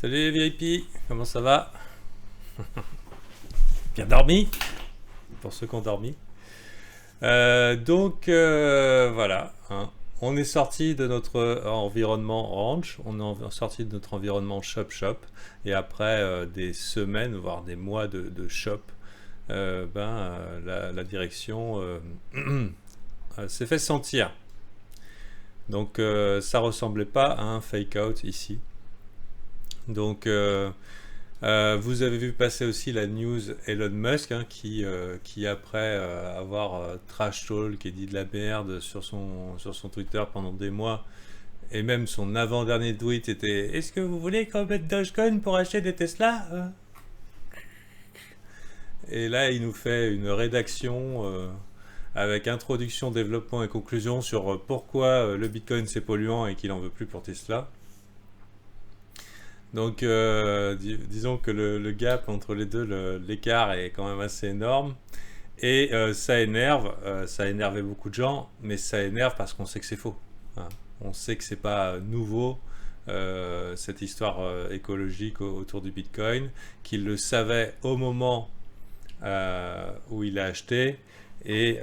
Salut les VIP, comment ça va? Bien dormi? Pour ceux qui ont dormi. Voilà, hein. On est sorti de notre environnement ranch, on est sorti de notre environnement shop, et après des semaines, voire des mois de shop, la direction s'est fait sentir. Donc ça ressemblait pas à un fake out ici. Donc vous avez vu passer aussi la news Elon Musk, hein, qui après avoir trash talk et dit de la merde sur son Twitter pendant des mois, et même son avant-dernier tweet était est-ce que vous voulez qu'on mette Dogecoin pour acheter des Tesla, Et là il nous fait une rédaction avec introduction, développement et conclusion sur pourquoi le Bitcoin c'est polluant et qu'il en veut plus pour Tesla. Donc, disons que le gap entre les deux, l'écart est quand même assez énorme. Et ça énerve, ça a énervé beaucoup de gens, mais ça énerve parce qu'on sait que c'est faux, hein. On sait que c'est pas nouveau, cette histoire écologique autour du Bitcoin, qu'il le savait au moment où il a acheté, et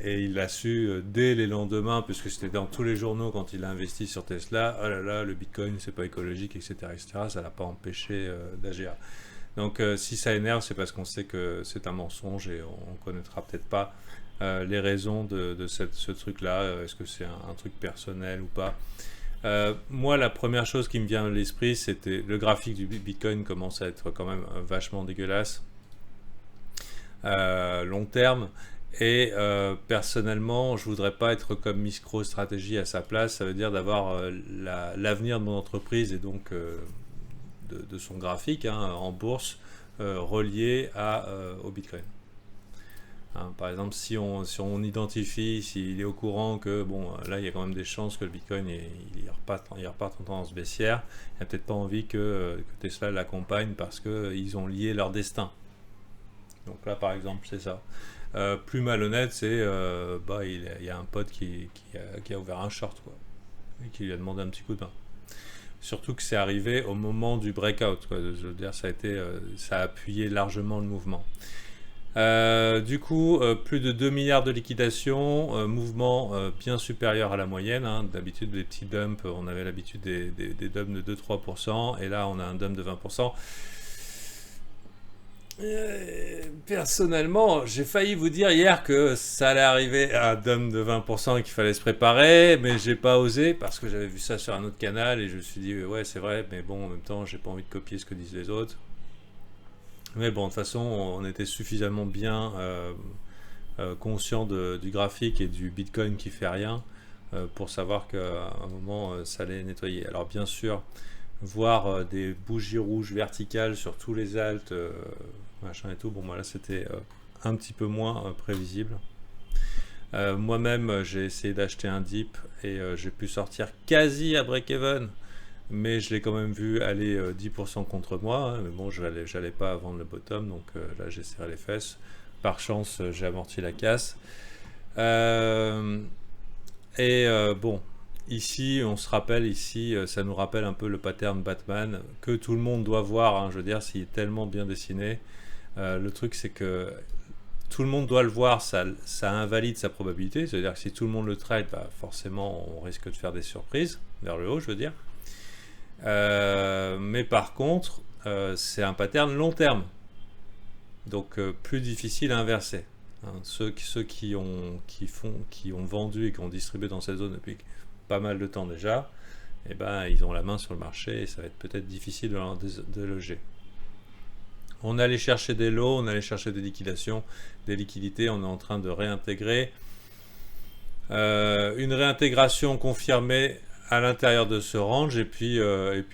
il l'a su dès les lendemains, puisque c'était dans tous les journaux quand il a investi sur Tesla. Oh là là, le Bitcoin c'est pas écologique, etc., etc. Ça l'a pas empêché d'agir. Donc si ça énerve, c'est parce qu'on sait que c'est un mensonge, et on connaîtra peut-être pas les raisons de ce truc-là. Est-ce que c'est un truc personnel ou pas? Moi, la première chose qui me vient à l'esprit, c'était le graphique du Bitcoin commence à être quand même vachement dégueulasse. Long terme, et personnellement je voudrais pas être comme MicroStrategy à sa place. Ça veut dire d'avoir l'avenir de mon entreprise, et donc de son graphique, hein, en bourse, relié au Bitcoin, hein. Par exemple, si on identifie, s'il est au courant que bon, là il y a quand même des chances que le Bitcoin il reparte en tendance baissière, il n'a peut-être pas envie que Tesla l'accompagne parce qu'ils ont lié leur destin. Donc là, par exemple, c'est ça. Plus malhonnête, c'est il y a un pote qui a ouvert un short, quoi, et qui lui a demandé un petit coup de main. Surtout que c'est arrivé au moment du breakout, quoi. Je veux dire, ça a appuyé largement le mouvement. Du coup, plus de 2 milliards de liquidations, mouvement bien supérieur à la moyenne, hein. D'habitude, les petits dumps, on avait l'habitude des dumps de 2-3%, et là, on a un dump de 20%. Personnellement, j'ai failli vous dire hier que ça allait arriver à un dump de 20% et qu'il fallait se préparer, mais j'ai pas osé parce que j'avais vu ça sur un autre canal, et je me suis dit ouais, c'est vrai, mais bon, en même temps, j'ai pas envie de copier ce que disent les autres. Mais bon, de toute façon, on était suffisamment bien conscient du graphique et du Bitcoin qui fait rien pour savoir qu'à un moment, ça allait nettoyer. Alors bien sûr, voir des bougies rouges verticales sur tous les alts, machin et tout, bon, moi là c'était un petit peu moins prévisible. Moi-même, j'ai essayé d'acheter un dip, et j'ai pu sortir quasi à break-even, mais je l'ai quand même vu aller 10% contre moi, hein. Mais bon, j'allais pas vendre le bottom, donc là j'ai serré les fesses. Par chance, j'ai amorti la casse. Bon, ici, on se rappelle, ça nous rappelle un peu le pattern Batman que tout le monde doit voir, hein. Je veux dire, s'il est tellement bien dessiné. Le truc, c'est que tout le monde doit le voir, ça invalide sa probabilité. C'est-à-dire que si tout le monde le trade, forcément, on risque de faire des surprises vers le haut, je veux dire. Mais par contre, c'est un pattern long terme, donc plus difficile à inverser, hein. Ceux qui ont vendu et qui ont distribué dans cette zone depuis pas mal de temps déjà, eh ben, ils ont la main sur le marché, et ça va être peut-être difficile de leur déloger. On allait chercher des lots, on allait chercher des liquidations, des liquidités, on est en train de réintégrer. Une réintégration confirmée à l'intérieur de ce range, et puis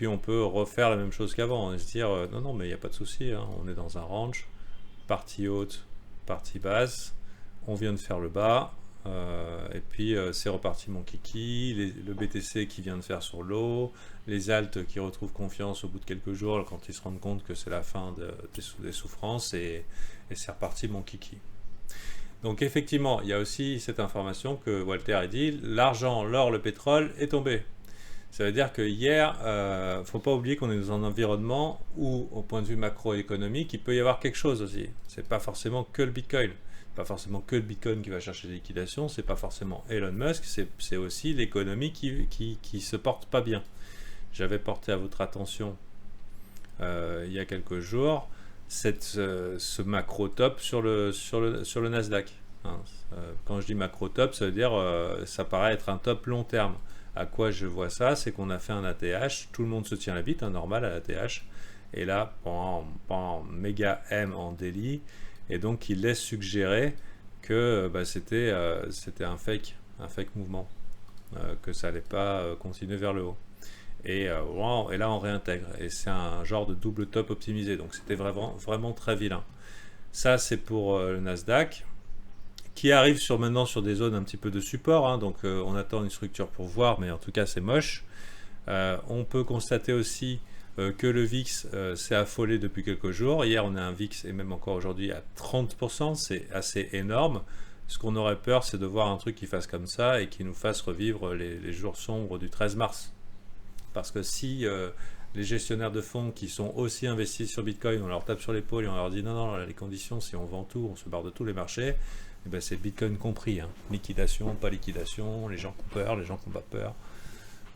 on peut refaire la même chose qu'avant, et se dire non, mais il n'y a pas de souci, hein, on est dans un range, partie haute, partie basse, on vient de faire le bas, et puis c'est reparti mon kiki, le BTC qui vient de faire sur l'eau, les alts qui retrouvent confiance au bout de quelques jours quand ils se rendent compte que c'est la fin des souffrances, et c'est reparti mon kiki. Donc effectivement, il y a aussi cette information que Walter a dit, l'argent, l'or, le pétrole est tombé. Ça veut dire que hier, faut pas oublier qu'on est dans un environnement où, au point de vue macroéconomique, il peut y avoir quelque chose aussi. C'est pas forcément que le Bitcoin. Pas forcément que le Bitcoin qui va chercher des liquidations, c'est pas forcément Elon Musk, c'est aussi l'économie qui se porte pas bien. J'avais porté à votre attention il y a quelques jours ce macro top sur le Nasdaq. Hein. Quand je dis macro top, ça veut dire ça paraît être un top long terme. À quoi je vois ça? C'est qu'on a fait un ATH, tout le monde se tient la bite, hein, normal à l'ATH, et là, méga M en daily, et donc il laisse suggérer que c'était un fake mouvement, que ça n'allait pas continuer vers le haut. Et là, on réintègre. Et c'est un genre de double top optimisé. Donc, c'était vraiment très vilain. Ça, c'est pour le Nasdaq, qui arrive maintenant sur des zones un petit peu de support. Hein. Donc, on attend une structure pour voir, mais en tout cas, c'est moche. On peut constater aussi que le VIX s'est affolé depuis quelques jours. Hier, on a un VIX, et même encore aujourd'hui, à 30%. C'est assez énorme. Ce qu'on aurait peur, c'est de voir un truc qui fasse comme ça et qui nous fasse revivre les jours sombres du 13 mars. Parce que si les gestionnaires de fonds qui sont aussi investis sur Bitcoin, on leur tape sur l'épaule et on leur dit non, les conditions, si on vend tout, on se barre de tous les marchés, et ben c'est Bitcoin compris. Hein. Liquidation, pas liquidation, les gens qui ont peur, les gens qui n'ont pas peur.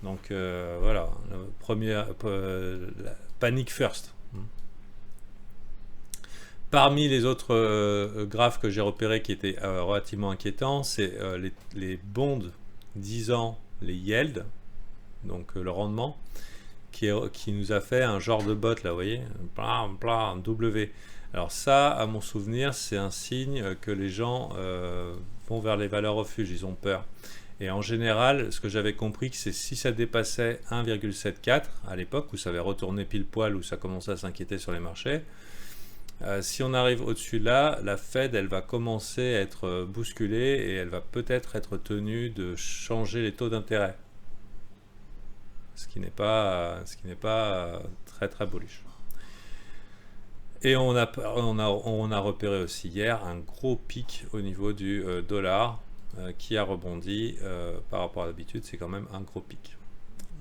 Donc voilà, panic first. Parmi les autres graphes que j'ai repérés qui étaient relativement inquiétants, c'est les bonds 10 ans, les yields, donc le rendement, qui nous a fait un genre de botte là, vous voyez, un W. Alors ça, à mon souvenir, c'est un signe que les gens vont vers les valeurs refuges, ils ont peur. Et en général, ce que j'avais compris, c'est si ça dépassait 1,74 à l'époque, où ça avait retourné pile poil, où ça commençait à s'inquiéter sur les marchés, si on arrive au-dessus de là, la Fed, elle va commencer à être bousculée et elle va peut-être être tenue de changer les taux d'intérêt. Ce qui n'est pas très très bullish. Et on a repéré aussi hier un gros pic au niveau du dollar qui a rebondi par rapport à l'habitude, c'est quand même un gros pic.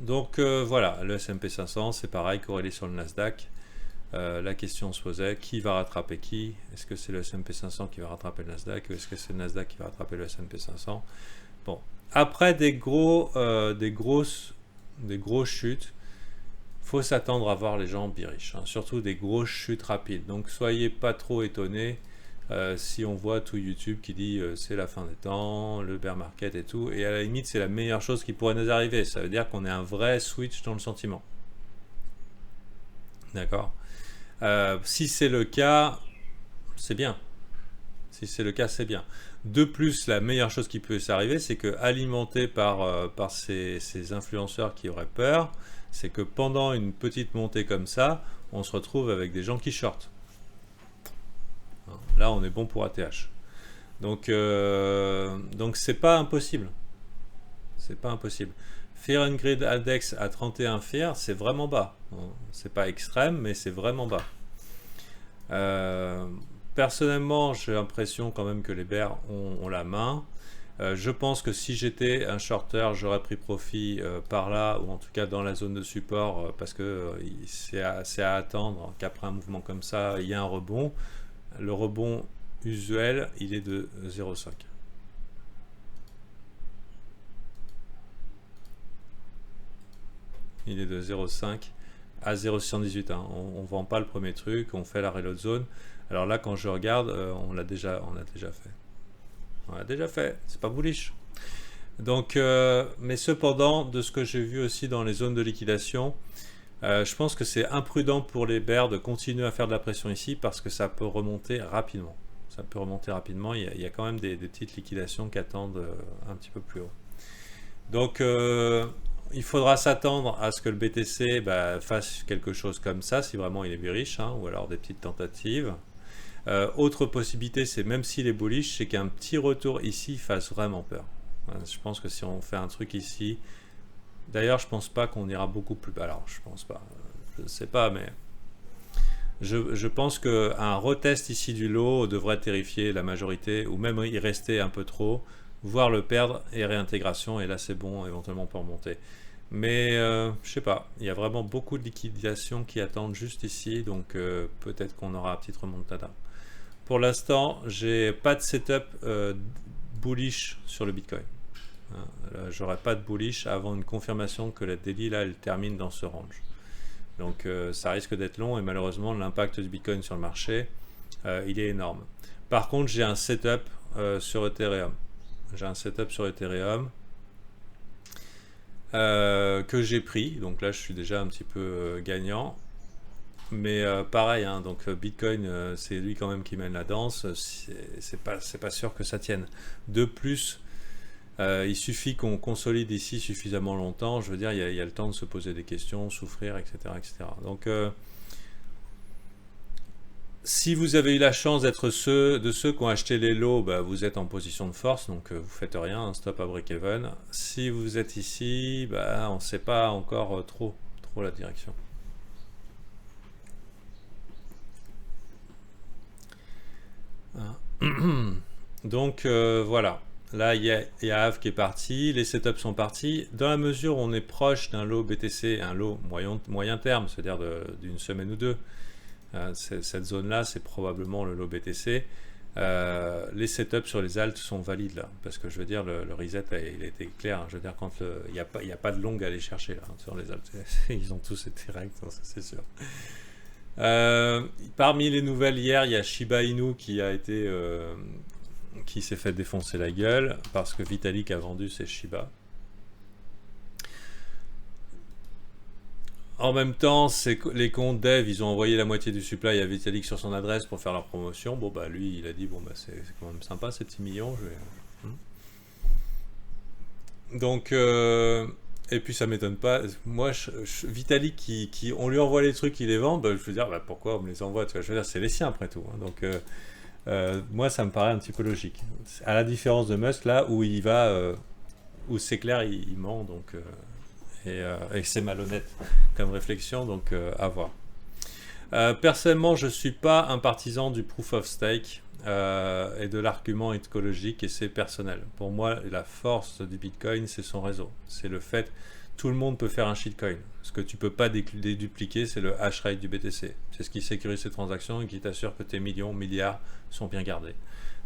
Donc voilà, le S&P 500, c'est pareil, corrélé sur le Nasdaq. La question se posait, qui va rattraper qui? Est-ce que c'est le S&P 500 qui va rattraper le Nasdaq ou est-ce que c'est le Nasdaq qui va rattraper le S&P 500? Bon, après des grosses chutes, faut s'attendre à voir les gens bearish, hein, surtout des grosses chutes rapides. Donc soyez pas trop étonnés si on voit tout YouTube qui dit c'est la fin des temps, le bear market et tout, et à la limite c'est la meilleure chose qui pourrait nous arriver. Ça veut dire qu'on ait un vrai switch dans le sentiment. D'accord. Si c'est le cas, c'est bien. Si c'est le cas, c'est bien. De plus, la meilleure chose qui peut s'arriver, c'est que alimenté par ces influenceurs qui auraient peur, c'est que pendant une petite montée comme ça, on se retrouve avec des gens qui shortent. Là, on est bon pour ATH. Donc c'est pas impossible. C'est pas impossible. Fear and Greed Index à 31 Fear, c'est vraiment bas. C'est pas extrême, mais c'est vraiment bas. Personnellement, j'ai l'impression quand même que les bears ont la main. Je pense que si j'étais un shorter, j'aurais pris profit par là, ou en tout cas dans la zone de support, parce que c'est à attendre qu'après un mouvement comme ça, il y a un rebond. Le rebond usuel, il est de 0,5. Il est de 0,5 à 0,618. Hein. On ne vend pas le premier truc, on fait la reload zone. Alors là, quand je regarde, on l'a déjà fait. On l'a déjà fait, c'est pas bullish. Donc, mais cependant, de ce que j'ai vu aussi dans les zones de liquidation, je pense que c'est imprudent pour les bears de continuer à faire de la pression ici parce que ça peut remonter rapidement. Ça peut remonter rapidement. Il y a quand même des petites liquidations qui attendent un petit peu plus haut. Donc, il faudra s'attendre à ce que le BTC fasse quelque chose comme ça, si vraiment il est bearish, hein, ou alors des petites tentatives. Autre possibilité, c'est même s'il est bullish, c'est qu'un petit retour ici fasse vraiment peur. Je pense que si on fait un truc ici, d'ailleurs je pense pas qu'on ira beaucoup plus bas. Alors je pense pas, je sais pas, mais je pense qu'un retest ici du lot devrait terrifier la majorité, ou même y rester un peu trop, voire le perdre et réintégration, et là c'est bon éventuellement pour remonter. Mais je sais pas, il y a vraiment beaucoup de liquidations qui attendent juste ici, donc peut-être qu'on aura un petit remontada. Pour l'instant, j'ai pas de setup bullish sur le Bitcoin. Hein, j'aurai pas de bullish avant une confirmation que la daily là elle termine dans ce range. Donc ça risque d'être long et malheureusement l'impact du Bitcoin sur le marché il est énorme. Par contre, j'ai un setup sur Ethereum. J'ai un setup sur Ethereum que j'ai pris. Donc là, je suis déjà un petit peu gagnant. Mais pareil, hein, donc Bitcoin, c'est lui quand même qui mène la danse. C'est pas sûr que ça tienne. De plus, il suffit qu'on consolide ici suffisamment longtemps. Je veux dire, il y a le temps de se poser des questions, souffrir, etc., etc. Donc si vous avez eu la chance d'être de ceux qui ont acheté les lots, bah, vous êtes en position de force, donc vous faites rien, hein, stop à break-even. Si vous êtes ici, bah, on ne sait pas encore trop la direction. Donc voilà, là il y a Av qui est parti, les setups sont partis. Dans la mesure où on est proche d'un lot BTC, un lot moyen terme, c'est-à-dire d'une semaine ou deux, cette zone-là, c'est probablement le lot BTC. Les setups sur les alts sont valides là, parce que je veux dire, le reset il a été clair. Hein. Je veux dire, quand il n'y a pas de long à aller chercher là, hein, sur les alts. Ils ont tous été rects, hein, ça c'est sûr. Parmi les nouvelles hier, il y a Shiba Inu qui s'est fait défoncer la gueule parce que Vitalik a vendu ses Shiba. En même temps, les comptes dev, ils ont envoyé la moitié du supply à Vitalik sur son adresse pour faire leur promotion. Bon bah lui, il a dit bon bah c'est quand même sympa ces petits millions. Donc et puis ça m'étonne pas. Moi, Vitalik on lui envoie les trucs, il les vend. Bah, je veux dire bah, pourquoi on me les envoie, tu vois, je veux dire c'est les siens après tout. Hein. Donc moi ça me paraît un petit peu logique. À la différence de Musk là où il va, où c'est clair il ment donc. Et c'est malhonnête comme réflexion, donc à voir. Personnellement, je ne suis pas un partisan du proof of stake et de l'argument écologique, et c'est personnel. Pour moi, la force du Bitcoin, c'est son réseau. C'est le fait tout le monde peut faire un shitcoin. Ce que tu ne peux pas dédupliquer, c'est le hash rate du BTC. C'est ce qui sécurise ces transactions et qui t'assure que tes milliards sont bien gardés.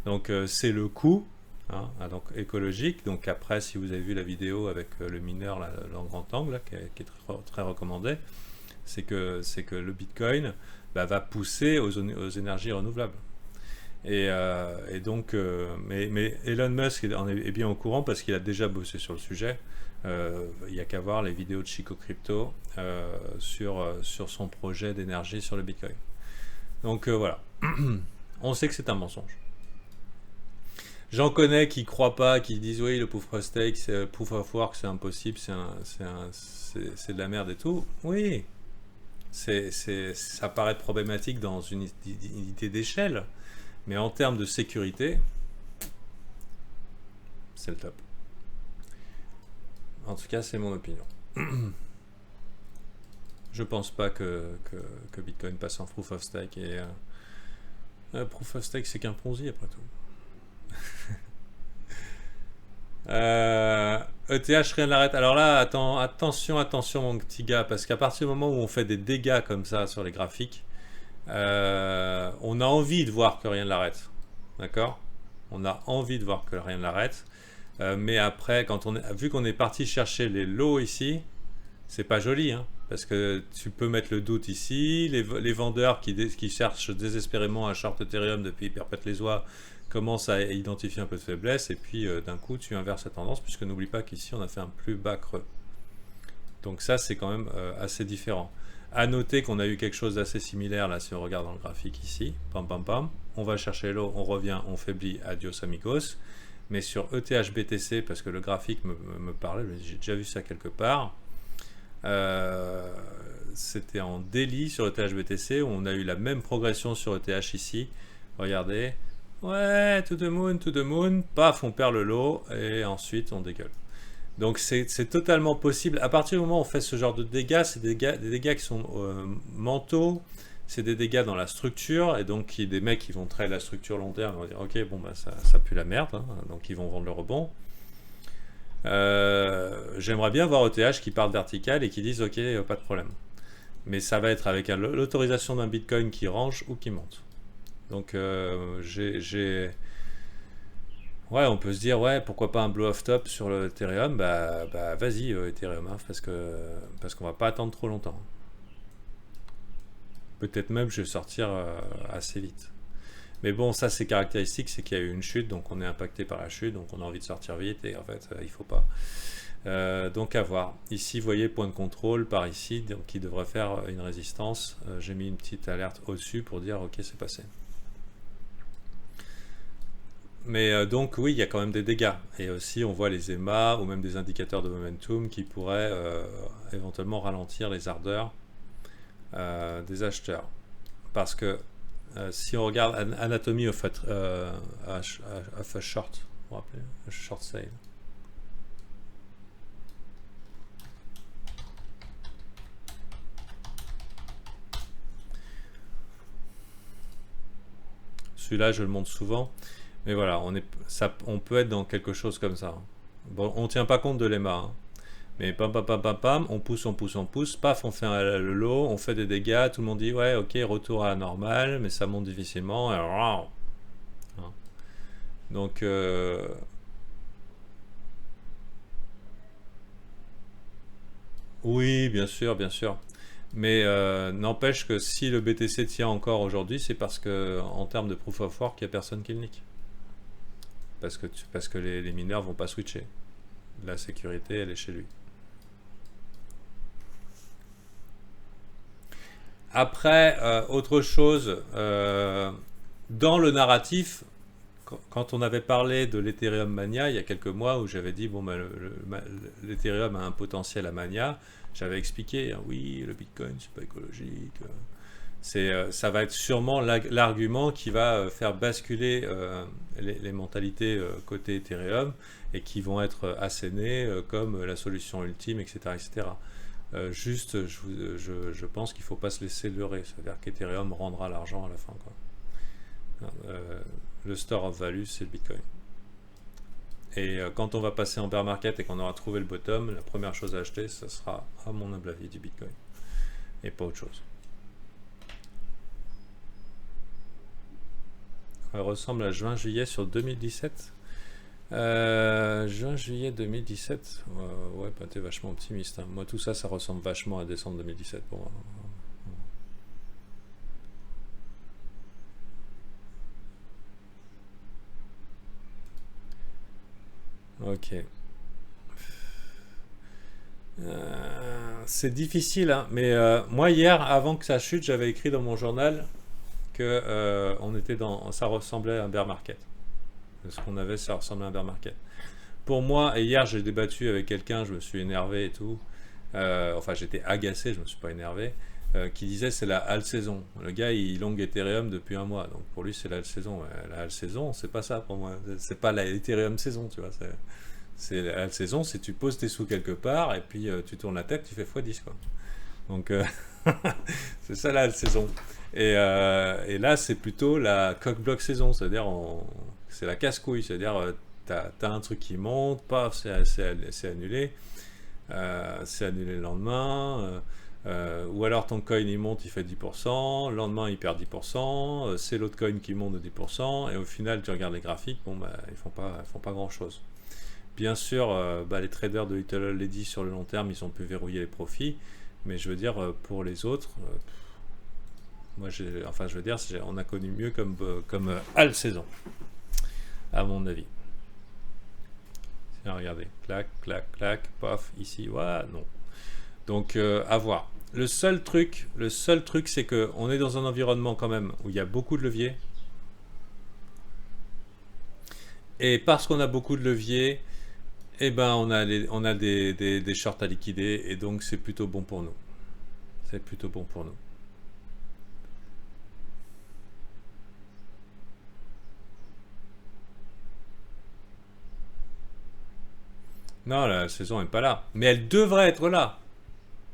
Donc c'est le coût. Hein, donc écologique. Donc après, si vous avez vu la vidéo avec le mineur là, en grand angle là, qui est très recommandé, c'est que le Bitcoin va pousser aux énergies renouvelables. Et donc, mais Elon Musk est bien au courant parce qu'il a déjà bossé sur le sujet. Il n'y a qu'à voir les vidéos de Chico Crypto sur son projet d'énergie sur le Bitcoin. Donc voilà, on sait que c'est un mensonge. J'en connais qui croient pas, qui disent oui le proof of stake, proof of work c'est impossible, c'est de la merde et tout. Oui, ça paraît problématique dans une idée d'échelle, mais en termes de sécurité, c'est le top. En tout cas, c'est mon opinion. Je pense pas que Bitcoin passe en proof of stake et proof of stake c'est qu'un Ponzi après tout. ETH rien n'arrête. Alors là, attention mon petit gars, parce qu'à partir du moment où on fait des dégâts comme ça sur les graphiques, on a envie de voir que rien ne l'arrête. D'accord? On a envie de voir que rien ne l'arrête. Mais après, vu qu'on est parti chercher les lots ici, c'est pas joli, hein, parce que tu peux mettre le doute ici. Les vendeurs qui cherchent désespérément à short Ethereum depuis perpète les oies commence à identifier un peu de faiblesse et puis d'un coup tu inverses la tendance puisque n'oublie pas qu'ici on a fait un plus bas creux. Donc ça c'est quand même assez différent. À noter qu'on a eu quelque chose d'assez similaire là si on regarde dans le graphique ici. Pam pam pam. On va chercher l'eau, on revient, on faiblit, adios amigos. Mais sur ETH BTC, parce que le graphique me parlait, j'ai déjà vu ça quelque part. C'était en daily sur ETH BTC où on a eu la même progression sur ETH ici. Regardez. Ouais, to the moon, paf, on perd le lot et ensuite on dégueule. Donc c'est totalement possible. À partir du moment où on fait ce genre de dégâts, c'est des dégâts qui sont mentaux, c'est des dégâts dans la structure, et donc des mecs qui vont traiter la structure long terme, ils vont dire ok, bon bah ça pue la merde, hein, donc ils vont vendre le rebond. J'aimerais bien voir ETH qui partent vertical et qui disent ok, pas de problème. Mais ça va être avec l'autorisation d'un Bitcoin qui range ou qui monte. Donc ouais, on peut se dire ouais, pourquoi pas un blow off top sur le Ethereum, bah vas-y Ethereum, hein, parce qu'on va pas attendre trop longtemps. Peut-être même je vais sortir assez vite. Mais bon, ça c'est caractéristique, c'est qu'il y a eu une chute, donc on est impacté par la chute, donc on a envie de sortir vite et en fait il faut pas. Donc à voir. Ici, vous voyez, point de contrôle par ici, donc qui devrait faire une résistance. J'ai mis une petite alerte au-dessus pour dire ok, c'est passé. Mais donc oui, il y a quand même des dégâts. Et aussi, on voit les EMA ou même des indicateurs de momentum qui pourraient éventuellement ralentir les ardeurs des acheteurs. Parce que si on regarde Anatomy of a short, vous vous rappelez, a short sale. Celui-là, je le montre souvent. Mais voilà, on peut être dans quelque chose comme ça. Bon, on ne tient pas compte de l'EMA. Hein. Mais pam, pam, pam, pam, pam, on pousse, paf, on fait le lot, on fait des dégâts, tout le monde dit ouais, ok, retour à la normale, mais ça monte difficilement. Et hein. Donc, oui, bien sûr, bien sûr. Mais n'empêche que si le BTC tient encore aujourd'hui, c'est parce que en termes de proof of work, il n'y a personne qui le nique. Parce que les mineurs vont pas switcher. La sécurité, elle est chez lui. Après, autre chose, dans le narratif, quand on avait parlé de l'Ethereum Mania il y a quelques mois, où j'avais dit bon, l'Ethereum a un potentiel à Mania, j'avais expliqué, hein, oui, le Bitcoin, c'est pas écologique. Ça va être sûrement l'argument qui va faire basculer les mentalités côté Ethereum et qui vont être assénées comme la solution ultime, etc. etc. Juste, je pense qu'il ne faut pas se laisser leurrer. C'est-à-dire qu'Ethereum rendra l'argent à la fin. Quoi. Le store of value, c'est le Bitcoin. Et quand on va passer en bear market et qu'on aura trouvé le bottom, la première chose à acheter, ça sera, à mon humble avis, du Bitcoin. Et pas autre chose. Elle ressemble à juin-juillet sur 2017. Juin-juillet 2017. Ouais, bah, t'es vachement optimiste. Hein. Moi, tout ça, ça ressemble vachement à décembre 2017 pour moi. Ok. C'est difficile, hein, mais moi, hier, avant que ça chute, j'avais écrit dans mon journal que ça ressemblait à un bear market. Ce qu'on avait, ça ressemblait à un bear market. Pour moi, et hier j'ai débattu avec quelqu'un, je me suis énervé et tout, enfin j'étais agacé, je me suis pas énervé, qui disait c'est la halle saison. Le gars il long Ethereum depuis un mois, donc pour lui c'est la halle saison. La halle saison, c'est pas ça pour moi, c'est pas la Ethereum saison, tu vois. C'est la halle saison, c'est tu poses tes sous quelque part et puis tu tournes la tête, tu fais x10 quoi. Donc c'est ça la halle saison. Et là c'est plutôt la cock-block saison, c'est-à-dire c'est la casse-couille, c'est-à-dire t'as un truc qui monte, paf, c'est annulé. C'est annulé le lendemain. Ou alors ton coin il monte, il fait 10%, le lendemain il perd 10%, c'est l'autre coin qui monte de 10%, et au final tu regardes les graphiques, bon bah ils font pas grand chose. Bien sûr, les traders de Little Lady sur le long terme, ils ont pu verrouiller les profits, mais je veux dire, pour les autres, moi je veux dire, on a connu mieux comme halle saison, à mon avis. Tiens, regardez, clac, clac, clac, paf, ici, ouais, non. Donc, à voir. Le seul truc, c'est que on est dans un environnement quand même où il y a beaucoup de leviers. Et parce qu'on a beaucoup de leviers, eh ben on a des shorts à liquider et donc c'est plutôt bon pour nous. C'est plutôt bon pour nous. Non, la saison n'est pas là. Mais elle devrait être là.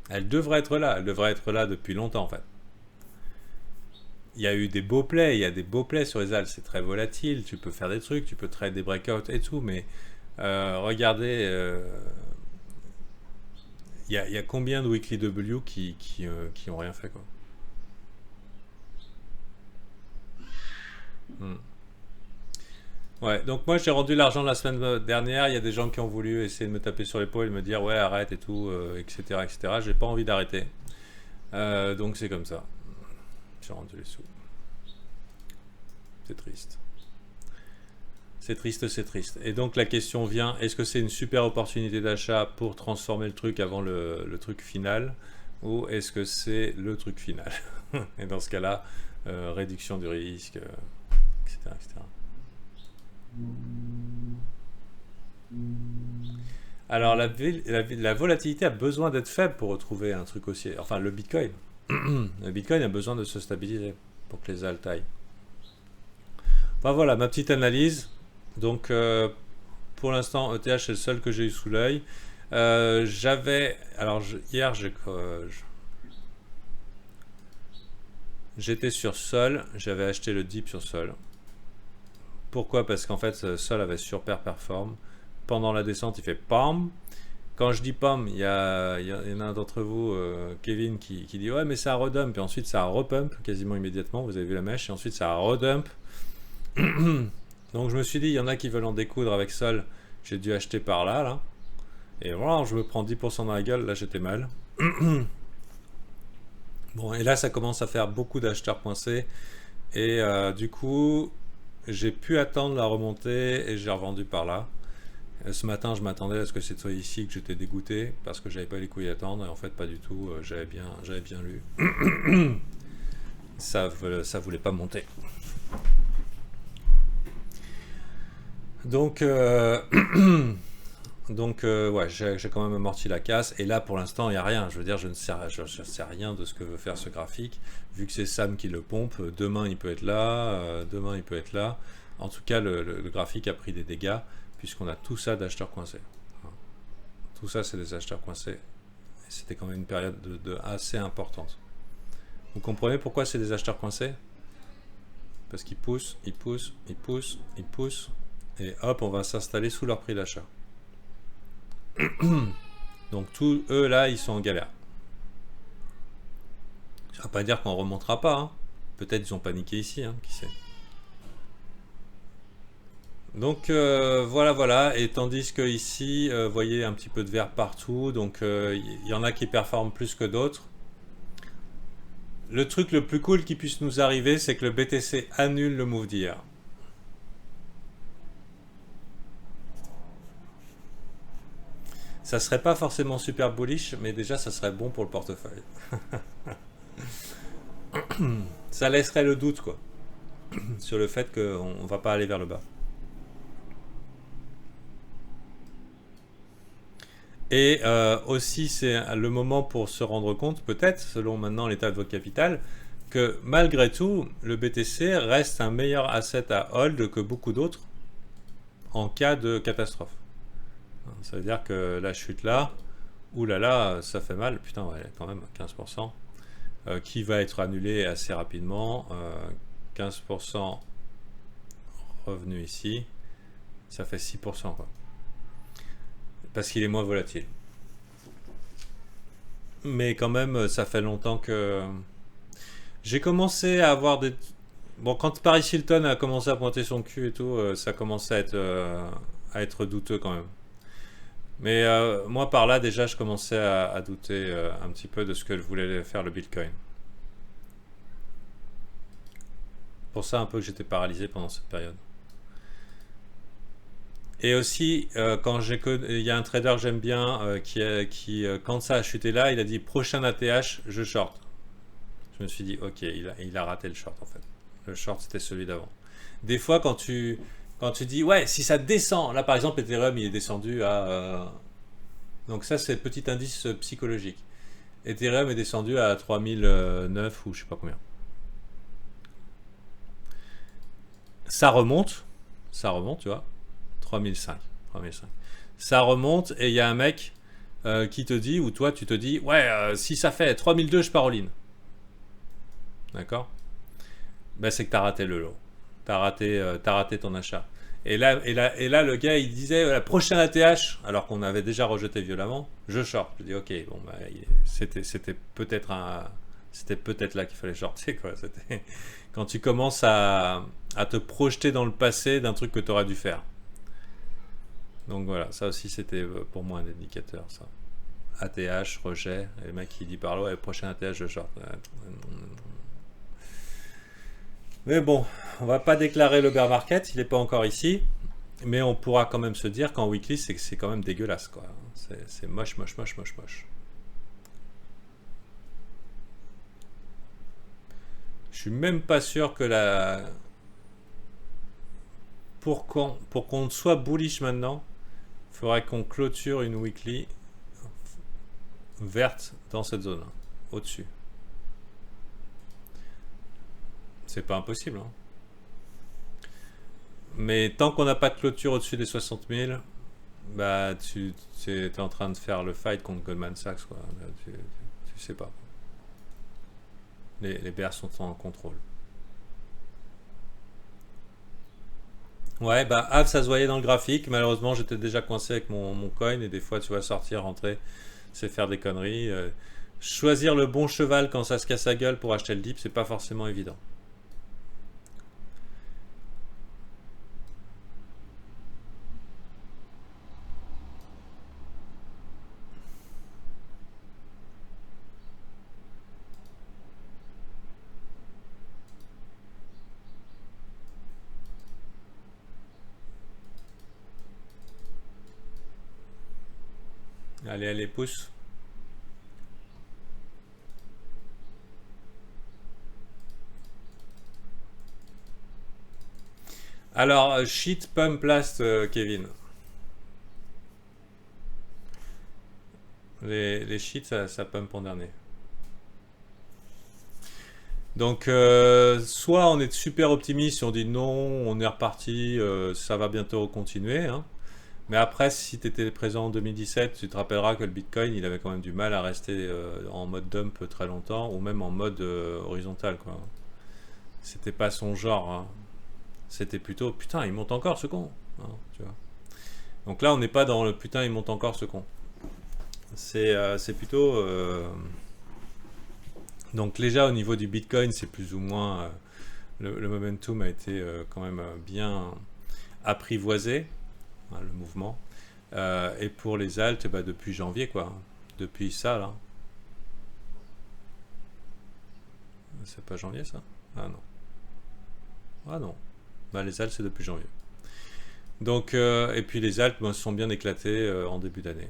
Elle devrait être là. Elle devrait être là depuis longtemps en fait. Il y a eu des beaux plays, il y a des beaux plays sur les halles, c'est très volatile, tu peux faire des trucs, tu peux trade des breakouts et tout, mais Regardez, il y a combien de Weekly W qui ont rien fait, quoi. Hmm. Ouais, donc moi j'ai rendu l'argent la semaine dernière. Il y a des gens qui ont voulu essayer de me taper sur l'épaule et me dire ouais, arrête et tout, etc., etc. J'ai pas envie d'arrêter. Donc c'est comme ça. J'ai rendu les sous. C'est triste. C'est triste, c'est triste. Et donc la question vient, est-ce que c'est une super opportunité d'achat pour transformer le truc avant le truc final, ou est-ce que c'est le truc final? Et dans ce cas-là, réduction du risque, etc., etc. Alors la volatilité a besoin d'être faible pour retrouver un truc aussi. Enfin le Bitcoin. Le Bitcoin a besoin de se stabiliser pour que les altes aillent. Enfin voilà, ma petite analyse. Donc pour l'instant, ETH c'est le seul que j'ai eu sous l'œil. Hier j'étais sur Sol, j'avais acheté le dip sur Sol. Pourquoi? Parce qu'en fait, Sol avait perform. Pendant la descente, il fait PAM. Quand je dis PAM, il y en a un d'entre vous, Kevin, qui dit ouais, mais ça redump. Et ensuite, ça repump quasiment immédiatement. Vous avez vu la mèche. Et ensuite, ça redump. Donc, je me suis dit, il y en a qui veulent en découdre avec Sol. J'ai dû acheter par là, là. Et voilà, je me prends 10% dans la gueule. Là, j'étais mal. Bon, et là, ça commence à faire beaucoup d'acheteurs coincés. Et du coup, j'ai pu attendre la remontée et j'ai revendu par là. Ce matin, je m'attendais à ce que ce soit ici que j'étais dégoûté parce que j'avais pas les couilles à attendre. Et en fait, pas du tout. J'avais bien lu. Ça voulait pas monter. Donc, ouais, j'ai quand même amorti la casse. Et là, pour l'instant, il n'y a rien. Je veux dire, je ne sais rien de ce que veut faire ce graphique. Vu que c'est Sam qui le pompe, demain il peut être là, demain il peut être là. En tout cas, le graphique a pris des dégâts puisqu'on a tout ça d'acheteurs coincés. Tout ça, c'est des acheteurs coincés. Et c'était quand même une période de assez importante. Vous comprenez pourquoi c'est des acheteurs coincés? Parce qu'ils poussent, ils poussent, ils poussent, ils poussent. Et hop, on va s'installer sous leur prix d'achat. Donc tous eux là, ils sont en galère. Ça ne veut pas dire qu'on remontera pas. Hein. Peut-être ils ont paniqué ici, hein, qui sait. Donc voilà. Et tandis que ici, vous voyez un petit peu de vert partout. Donc il y en a qui performent plus que d'autres. Le truc le plus cool qui puisse nous arriver, c'est que le BTC annule le move d'hier. Ça serait pas forcément super bullish, mais déjà ça serait bon pour le portefeuille. Ça laisserait le doute, quoi, sur le fait qu'on va pas aller vers le bas. Et aussi, c'est le moment pour se rendre compte, peut-être, selon maintenant l'état de votre capital, que malgré tout, le BTC reste un meilleur asset à hold que beaucoup d'autres en cas de catastrophe. Ça veut dire que la chute là, oulala, ça fait mal, putain, ouais, quand même, 15%, qui va être annulé assez rapidement. 15% revenu ici, ça fait 6%, quoi. Parce qu'il est moins volatile. Mais quand même, ça fait longtemps que... J'ai commencé à avoir des... Bon, quand Paris Hilton a commencé à pointer son cul et tout, ça commençait à être douteux quand même. Mais moi, par là, déjà, je commençais à douter un petit peu de ce que voulait faire le Bitcoin. Pour ça, un peu que j'étais paralysé pendant cette période. Et aussi, il y a un trader que j'aime bien quand ça a chuté là, il a dit prochain ATH, je short. Je me suis dit, ok, il a raté le short en fait. Le short, c'était celui d'avant. Des fois, quand tu dis, ouais, si ça descend, là par exemple, Ethereum, il est descendu à. Donc, ça, c'est petit indice psychologique. Ethereum est descendu à 3009 ou je sais pas combien. Ça remonte, tu vois. 3005. Ça remonte et il y a un mec qui te dit, ou toi tu te dis, ouais, si ça fait 3002, je pars all-in. D'accord? Ben, c'est que tu as raté le lot. Tu as raté ton achat. Et là, le gars, il disait la prochaine ATH, alors qu'on avait déjà rejeté violemment, je short. Je dis ok, bon, bah, c'était peut-être là qu'il fallait shorter, quoi. C'était quand tu commences à te projeter dans le passé d'un truc que tu aurais dû faire. Donc voilà, ça aussi c'était pour moi un indicateur, ça. ATH, rejet, et le mec qui dit par là, ouais, prochain ATH, je short. Mais bon, on va pas déclarer le bear market, il n'est pas encore ici. Mais on pourra quand même se dire qu'en weekly, c'est quand même dégueulasse, quoi. C'est moche, moche, moche, moche, moche. Je suis même pas sûr que pour qu'on soit bullish maintenant, il faudrait qu'on clôture une weekly verte dans cette zone, au-dessus. C'est pas impossible, hein. Mais tant qu'on n'a pas de clôture au-dessus des 60 000, bah tu es en train de faire le fight contre Goldman Sachs, quoi. Tu sais pas. Les bears sont en contrôle. Ouais, bah ça se voyait dans le graphique. Malheureusement, j'étais déjà coincé avec mon coin et des fois, tu vois, sortir, rentrer, c'est faire des conneries. Choisir le bon cheval quand ça se casse la gueule pour acheter le dip, c'est pas forcément évident. Allez, allez, pousse. Alors, shit, pump, blast, Kevin. Les shits, ça pump en dernier. Donc, soit on est super optimiste et on dit non, on est reparti, ça va bientôt continuer, hein. Mais après, si tu étais présent en 2017, tu te rappelleras que le Bitcoin, il avait quand même du mal à rester en mode dump très longtemps, ou même en mode horizontal, quoi. C'était pas son genre, hein. C'était plutôt putain, il monte encore ce con, hein, tu vois. Donc là, on n'est pas dans le putain, il monte encore ce con. C'est plutôt. Donc, déjà, au niveau du Bitcoin, c'est plus ou moins. Le momentum a été quand même bien apprivoisé, hein, le mouvement. Et pour les alts, bah, depuis janvier, quoi. Depuis ça, là. C'est pas janvier, ça? Ah non. Ah non. Bah, les alts, c'est depuis janvier. Donc, et puis les alts se sont bien éclatés en début d'année.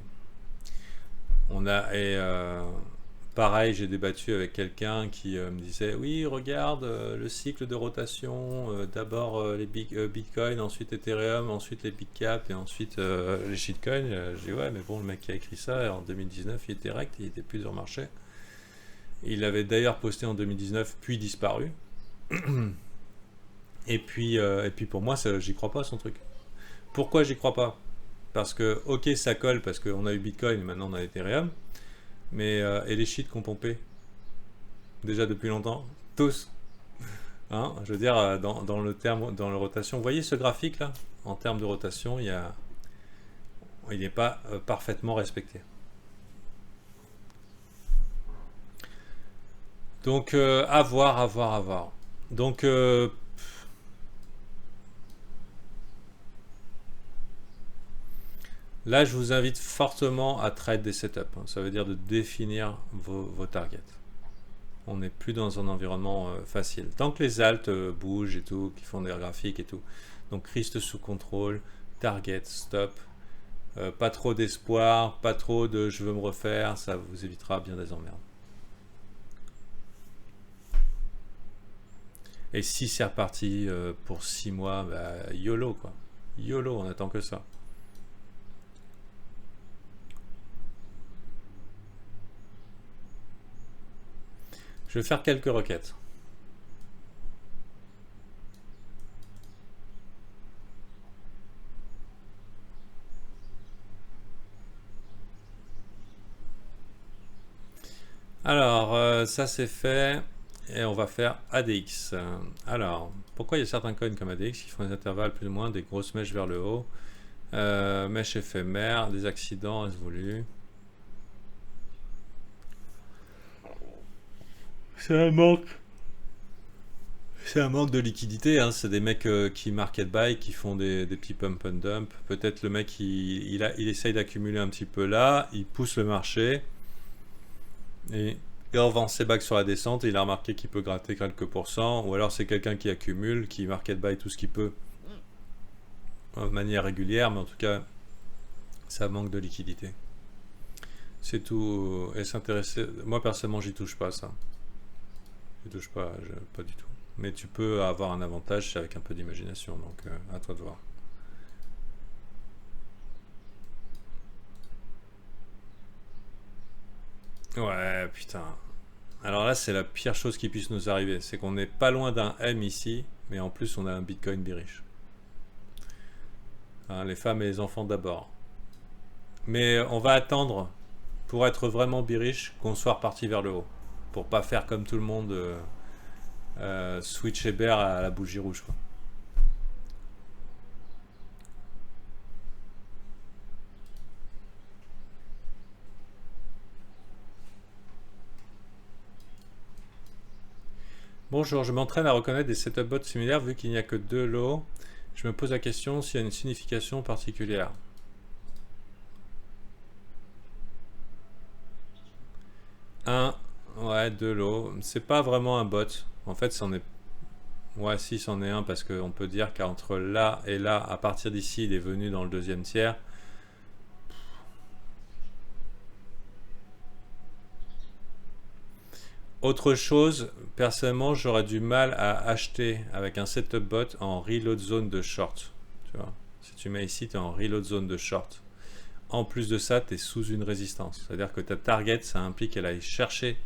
Pareil, j'ai débattu avec quelqu'un qui me disait oui, regarde le cycle de rotation, d'abord les Bitcoin, ensuite Ethereum, ensuite les Big Cap et ensuite les shitcoins. J'ai dit ouais, mais bon, le mec qui a écrit ça en 2019, il était rect, il était plus sur le marché. Il l'avait d'ailleurs posté en 2019, puis disparu. Et puis pour moi, j'y crois pas à son truc. Pourquoi j'y crois pas? Parce que, ok, ça colle parce qu'on a eu Bitcoin et maintenant on a Ethereum. Mais et les shit qu'on pompé déjà depuis longtemps, tous. Hein, je veux dire, dans le terme, dans la rotation, vous voyez ce graphique là? En termes de rotation, il n'est pas parfaitement respecté. Donc, à voir, à voir, à voir. Donc, là, je vous invite fortement à trade des setups, hein. Ça veut dire de définir vos targets. On n'est plus dans un environnement facile. Tant que les alts bougent et tout, qui font des graphiques et tout. Donc, risque sous contrôle, target, stop. Pas trop d'espoir, pas trop de je veux me refaire, ça vous évitera bien des emmerdes. Et si c'est reparti pour 6 mois, bah, YOLO quoi. YOLO, on attend que ça. Je vais faire quelques requêtes. Alors, ça c'est fait. Et on va faire ADX. Alors, pourquoi il y a certains coins comme ADX qui font des intervalles plus ou moins, des grosses mèches vers le haut, mèches éphémères, des accidents résolus. C'est un manque. C'est un manque de liquidité, hein. C'est des mecs qui market buy, qui font des petits pump and dump. Peut-être le mec il essaye d'accumuler un petit peu là, il pousse le marché et il revend ses bacs sur la descente et il a remarqué qu'il peut gratter quelques pourcents. Ou alors c'est quelqu'un qui accumule, qui market buy tout ce qu'il peut de manière régulière, mais en tout cas ça manque de liquidité. C'est tout. Et s'intéresser. Moi personnellement j'y touche pas ça. J'y touche pas, pas du tout. Mais tu peux avoir un avantage avec un peu d'imagination, donc à toi de voir. Ouais, putain. Alors là, c'est la pire chose qui puisse nous arriver. C'est qu'on n'est pas loin d'un M ici, mais en plus, on a un Bitcoin bearish. Hein, les femmes et les enfants d'abord. Mais on va attendre, pour être vraiment bearish, qu'on soit reparti vers le haut. Pour pas faire comme tout le monde, switch et bear à la bougie rouge, quoi. Bonjour, je m'entraîne à reconnaître des setup bots similaires vu qu'il n'y a que deux lots. Je me pose la question s'il y a une signification particulière. Un, ouais, deux lots. C'est pas vraiment un bot. En fait, c'en est. Ouais, si, c'en est un parce qu'on peut dire qu'entre là et là, à partir d'ici, il est venu dans le deuxième tiers. Autre chose, personnellement, j'aurais du mal à acheter avec un setup bot en reload zone de short. Tu vois, si tu mets ici, tu es en reload zone de short. En plus de ça, tu es sous une résistance. C'est-à-dire que ta target, ça implique qu'elle aille chercher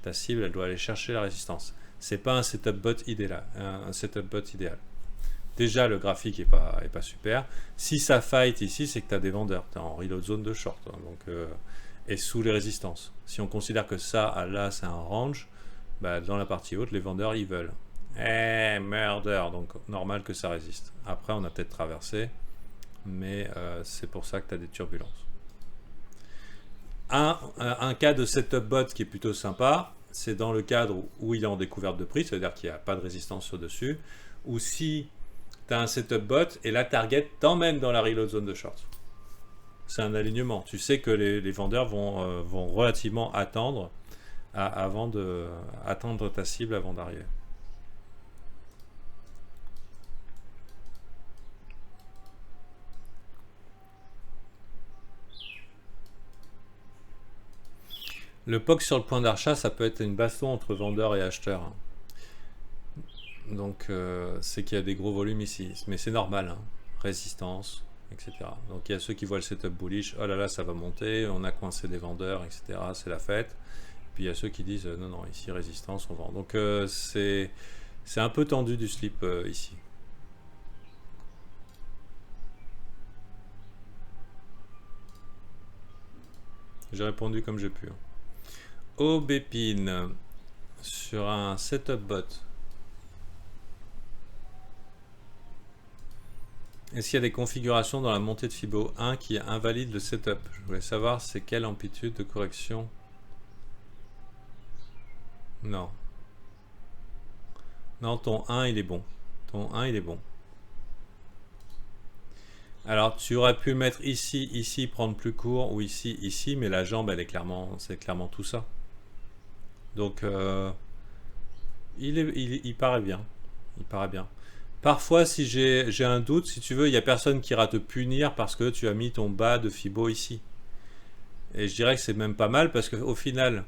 ta cible, elle doit aller chercher la résistance. C'est pas un setup bot idéal. Un setup bot idéal. Déjà, le graphique est pas super. Si ça fight ici, c'est que tu as des vendeurs. Tu es en reload zone de short. Hein, donc, et sous les résistances. Si on considère que ça, là, c'est un range, bah, dans la partie haute, les vendeurs, ils veulent. Murder. Donc, normal que ça résiste. Après, on a peut-être traversé, mais c'est pour ça que tu as des turbulences. Un cas de setup bot qui est plutôt sympa, c'est dans le cadre où il est en découverte de prix, c'est-à-dire qu'il n'y a pas de résistance au-dessus, ou si tu as un setup bot et la target t'emmène dans la reload zone de short. C'est un alignement. Tu sais que les vendeurs vont relativement attendre avant de attendre ta cible avant d'arriver. Le POC sur le point d'achat, ça peut être une baston entre vendeurs et acheteurs. Donc c'est qu'il y a des gros volumes ici. Mais c'est normal, hein. Résistance, etc. Donc il y a ceux qui voient le setup bullish, oh là là ça va monter, on a coincé des vendeurs, etc. C'est la fête. Puis il y a ceux qui disent non, non, ici résistance, on vend. Donc c'est un peu tendu du slip ici. J'ai répondu comme j'ai pu. Aubépine sur un setup bot. Est-ce qu'il y a des configurations dans la montée de Fibo 1 qui invalident le setup? Je voulais savoir c'est quelle amplitude de correction. Non. Non, ton 1 il est bon. Ton 1 il est bon. Alors tu aurais pu le mettre ici, ici, prendre plus court, ou ici, ici, mais la jambe elle est c'est clairement tout ça. Donc il paraît bien. Il paraît bien. Parfois, si j'ai un doute, si tu veux, il n'y a personne qui ira te punir parce que tu as mis ton bas de Fibo ici. Et je dirais que c'est même pas mal parce qu'au final,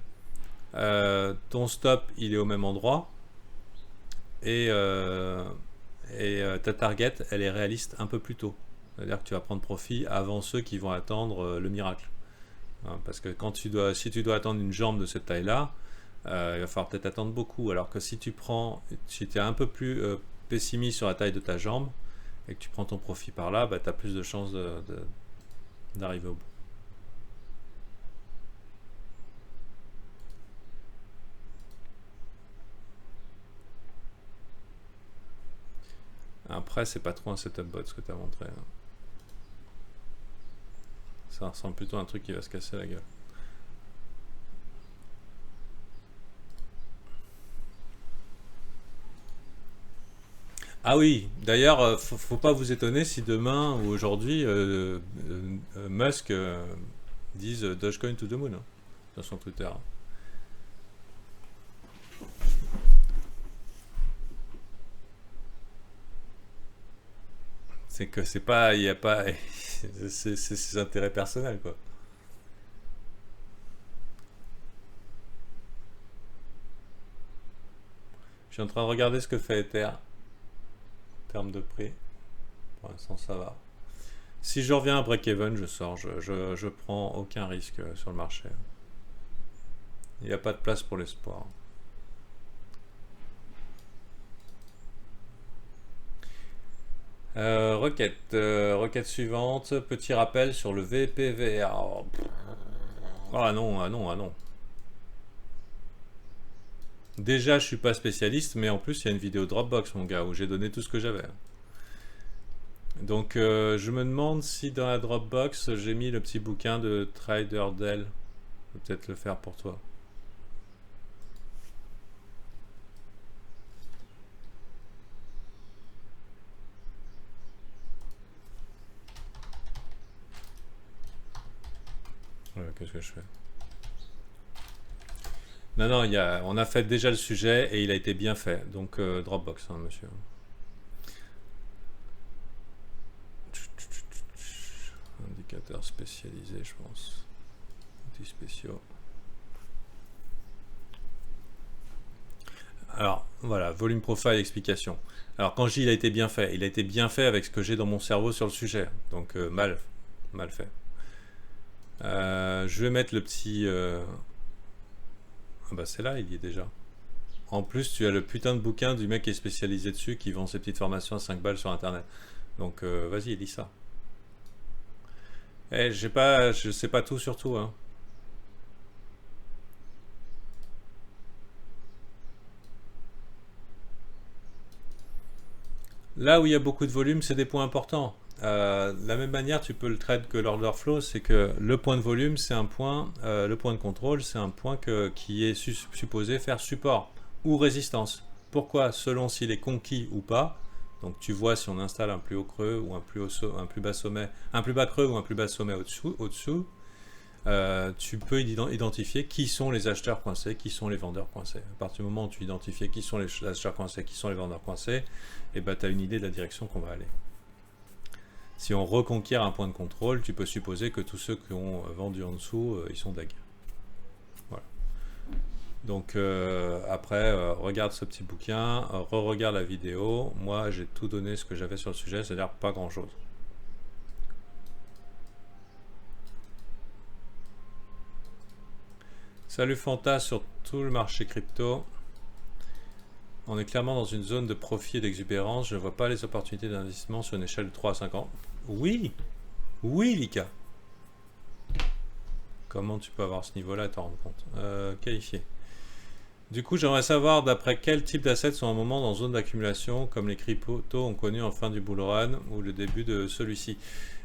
ton stop, il est au même endroit. Et, ta target, elle est réaliste un peu plus tôt. C'est-à-dire que tu vas prendre profit avant ceux qui vont attendre le miracle. Hein, parce que si tu dois attendre une jambe de cette taille-là, il va falloir peut-être attendre beaucoup. Alors que si tu es un peu plus pessimiste sur la taille de ta jambe et que tu prends ton profit par là, bah, tu as plus de chances d'arriver au bout. Après, c'est pas trop un setup bot ce que tu as montré, hein. Ça ressemble plutôt à un truc qui va se casser la gueule. Ah oui, d'ailleurs, faut pas vous étonner si demain ou aujourd'hui, Musk dise Dogecoin to the moon, hein, sur son Twitter. C'est que c'est pas, il y a pas, c'est ses intérêts personnels, quoi. Je suis en train de regarder ce que fait Ether en termes de prix. Pour l'instant, ça va. Si je reviens à break-even, je sors. Je prends aucun risque sur le marché. Il n'y a pas de place pour l'espoir. Requête suivante. Petit rappel sur le VPVR. Oh, ah non, ah non, ah non. Déjà, je suis pas spécialiste, mais en plus, il y a une vidéo Dropbox, mon gars, où j'ai donné tout ce que j'avais. Donc, je me demande si dans la Dropbox, j'ai mis le petit bouquin de Trader Dell. Je vais peut-être le faire pour toi. Qu'est-ce que je fais? Non, non, on a fait déjà le sujet et il a été bien fait. Donc, Dropbox, hein, monsieur. Indicateurs spécialisés, je pense. Outils spéciaux. Alors, voilà, volume profile, explication. Alors, quand je dis il a été bien fait, il a été bien fait avec ce que j'ai dans mon cerveau sur le sujet. Donc, mal fait. Je vais mettre le petit... Ah bah c'est là, il y est déjà. En plus, tu as le putain de bouquin du mec qui est spécialisé dessus, qui vend ses petites formations à 5 balles sur Internet. Donc, vas-y, lis ça. Eh, je sais pas tout sur tout, hein. Là où il y a beaucoup de volume, c'est des points importants. De la même manière, tu peux le trade que l'order flow, c'est que le point de volume, c'est un point, le point de contrôle, c'est un point qui est supposé faire support ou résistance. Pourquoi? Selon s'il est conquis ou pas. Donc tu vois si on installe un plus haut creux ou un plus bas sommet, un plus bas creux ou un plus bas sommet au-dessous, tu peux identifier qui sont les acheteurs coincés, qui sont les vendeurs coincés. À partir du moment où tu identifies qui sont les acheteurs coincés, qui sont les vendeurs coincés, et ben, tu as une idée de la direction qu'on va aller. Si on reconquiert un point de contrôle, tu peux supposer que tous ceux qui ont vendu en dessous, ils sont deg. Voilà. Donc après, regarde ce petit bouquin, re-regarde la vidéo. Moi, j'ai tout donné ce que j'avais sur le sujet, c'est-à-dire pas grand-chose. Salut Fanta sur tout le marché crypto. On est clairement dans une zone de profit et d'exubérance. Je ne vois pas les opportunités d'investissement sur une échelle de 3 à 5 ans. Oui, oui, Lika. Comment tu peux avoir ce niveau-là et t'en rendre compte? Qualifié. Du coup, j'aimerais savoir d'après quel type d'assets sont à un moment dans zone d'accumulation, comme les cryptos ont connu en fin du bull run ou le début de celui-ci.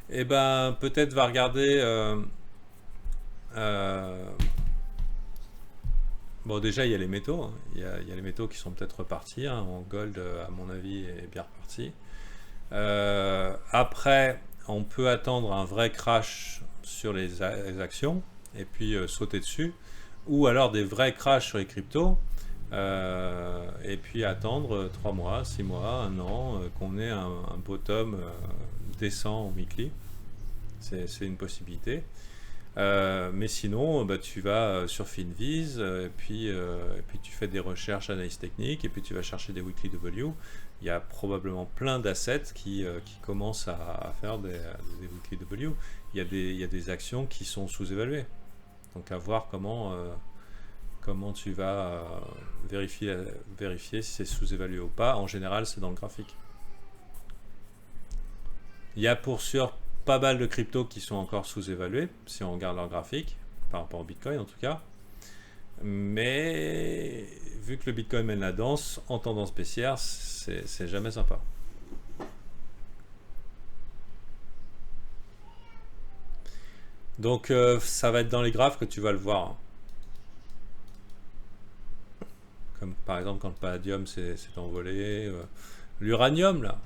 Eh ben, peut-être va regarder. Bon, déjà, il y a les métaux, hein. Il y a les métaux qui sont peut-être repartis, hein. En gold, à mon avis, est bien reparti. Après, on peut attendre un vrai crash sur les actions et puis sauter dessus, ou alors des vrais crashs sur les cryptos, et puis attendre 3 mois, 6 mois, 1 an, qu'on ait un bottom décent au weekly. C'est une possibilité. Mais sinon, bah, tu vas sur Finviz, et puis tu fais des recherches analyse technique, et puis tu vas chercher des weekly W. Il y a probablement plein d'assets qui commencent à faire des weekly W. Il y a des actions qui sont sous-évaluées. Donc à voir comment tu vas vérifier si c'est sous-évalué ou pas. En général, c'est dans le graphique. Il y a pour sûr pas mal de cryptos qui sont encore sous-évalués, si on regarde leur graphique, par rapport au Bitcoin en tout cas. Mais vu que le Bitcoin mène la danse, en tendance baissière, c'est jamais sympa. Donc ça va être dans les graphes que tu vas le voir, hein. Comme par exemple quand le palladium s'est envolé. L'uranium, là.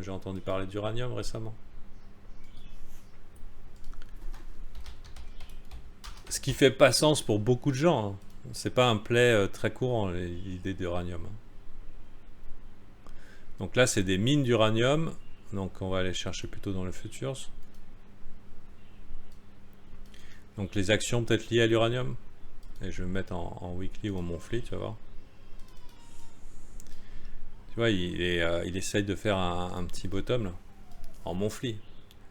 J'ai entendu parler d'uranium récemment. Ce qui fait pas sens pour beaucoup de gens, hein. C'est pas un play très courant, l'idée d'uranium, hein. Donc là, c'est des mines d'uranium. Donc on va aller chercher plutôt dans le futurs. Donc les actions peut-être liées à l'uranium. Et je vais me mettre en weekly ou en monthly, tu vas voir. Tu vois, il essaye de faire un petit bottom là, en monthly.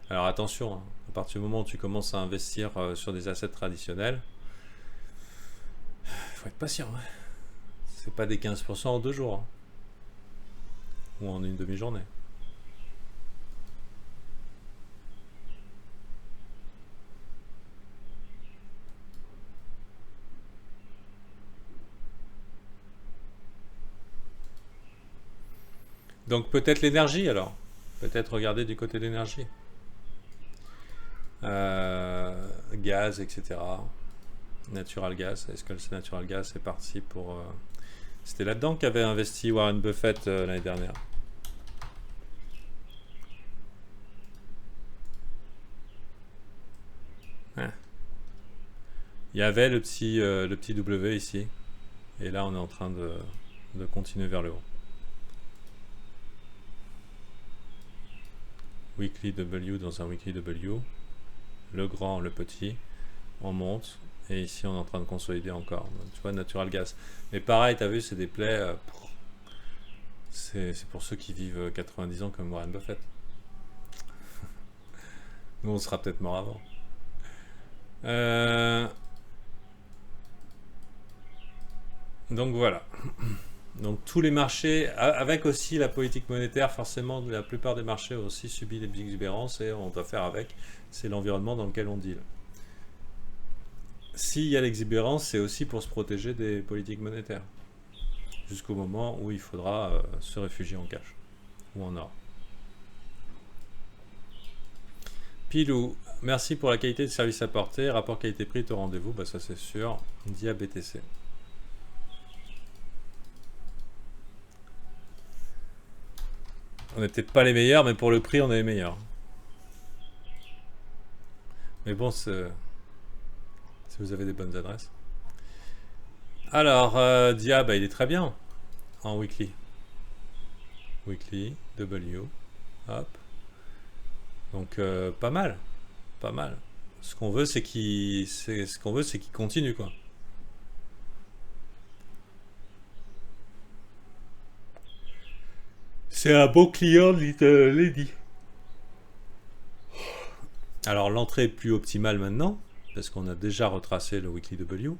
Alors attention, hein, à partir du moment où tu commences à investir sur des assets traditionnels, il faut être patient, hein. C'est pas des 15% en 2 jours, hein, ou en une demi-journée. Donc peut-être l'énergie alors. Peut-être regarder du côté de l'énergie. Gaz, etc. Natural gas. Est-ce que le natural gas est parti pour... C'était là-dedans qu'avait investi Warren Buffett l'année dernière. Hein. Il y avait le petit W ici. Et là, on est en train de continuer vers le haut. Weekly W dans un weekly W. Le grand, le petit. On monte. Et ici, on est en train de consolider encore. Donc, tu vois, natural gas. Mais pareil, tu as vu, c'est des plays... c'est pour ceux qui vivent 90 ans comme Warren Buffett. Nous, on sera peut-être mort avant. Donc voilà. Donc tous les marchés, avec aussi la politique monétaire, forcément la plupart des marchés ont aussi subi des exubérances et on doit faire avec. C'est l'environnement dans lequel on deal. S'il y a l'exubérance, c'est aussi pour se protéger des politiques monétaires. Jusqu'au moment où il faudra se réfugier en cash ou en or. Pilou, merci pour la qualité de service apporté. Rapport qualité-prix est au rendez-vous, bah ça c'est sûr. Dia BTC. On n'est peut-être pas les meilleurs, mais pour le prix, on est les meilleurs. Mais bon, si vous avez des bonnes adresses. Alors, Dia, bah, il est très bien en weekly. Weekly, W, hop. Donc, pas mal. Pas mal. Ce qu'on veut, c'est qu'il continue, quoi. C'est un beau client de Little Lady. Alors l'entrée est plus optimale maintenant, parce qu'on a déjà retracé le Weekly W,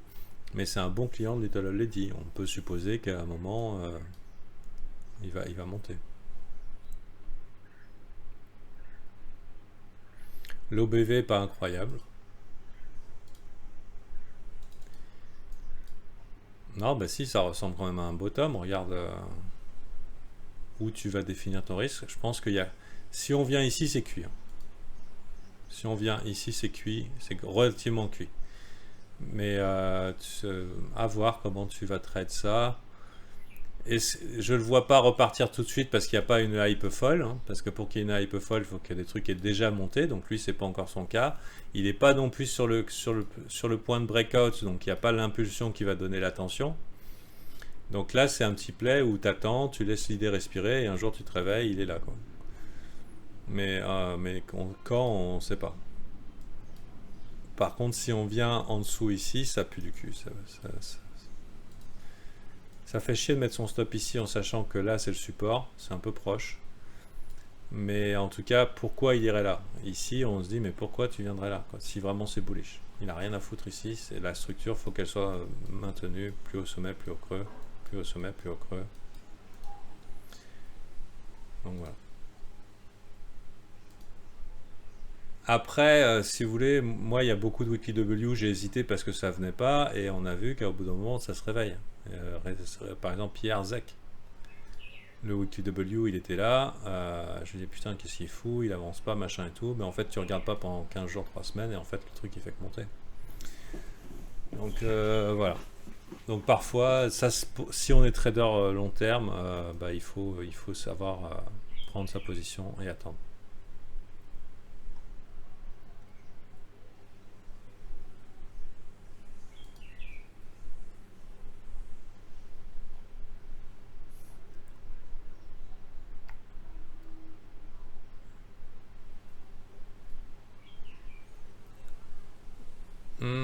mais c'est un bon client de Little Lady. On peut supposer qu'à un moment, il va monter. L'OBV pas incroyable. Non, bah si, ça ressemble quand même à un bottom. Regarde où tu vas définir ton risque. Je pense qu'il y a... Si on vient ici, c'est cuit, hein. Si on vient ici, c'est cuit. C'est relativement cuit. Mais à voir comment tu vas trade ça. Et je ne le vois pas repartir tout de suite parce qu'il n'y a pas une hype folle, hein, parce que pour qu'il y ait une hype folle, il faut qu'il y ait des trucs qui aient déjà monté. Donc lui, c'est pas encore son cas. Il n'est pas non plus sur le point de breakout, donc il n'y a pas l'impulsion qui va donner l'attention. Donc là, c'est un petit play où tu attends, tu laisses l'idée respirer et un jour tu te réveilles, il est là, quoi. Mais quand, on ne sait pas. Par contre, si on vient en dessous ici, ça pue du cul. Ça fait chier de mettre son stop ici en sachant que là c'est le support, c'est un peu proche. Mais en tout cas, pourquoi il irait là? Ici, on se dit, mais pourquoi tu viendrais là, quoi, si vraiment c'est bullish? Il n'a rien à foutre ici, c'est la structure, faut qu'elle soit maintenue, plus au sommet, plus au creux, plus au sommet, plus au creux. Donc voilà. Après, si vous voulez, moi il y a beaucoup de Weekly W, j'ai hésité parce que ça venait pas, et on a vu qu'au bout d'un moment ça se réveille. Par exemple, Pierre Zek. le Weekly W, il était là. Je lui dis putain, qu'est-ce qu'il fout, il avance pas, machin et tout. Mais en fait, tu regardes pas pendant 15 jours, 3 semaines, et en fait, le truc il fait que monter. Donc voilà. Donc parfois, ça, si on est trader long terme, bah, il faut savoir prendre sa position et attendre.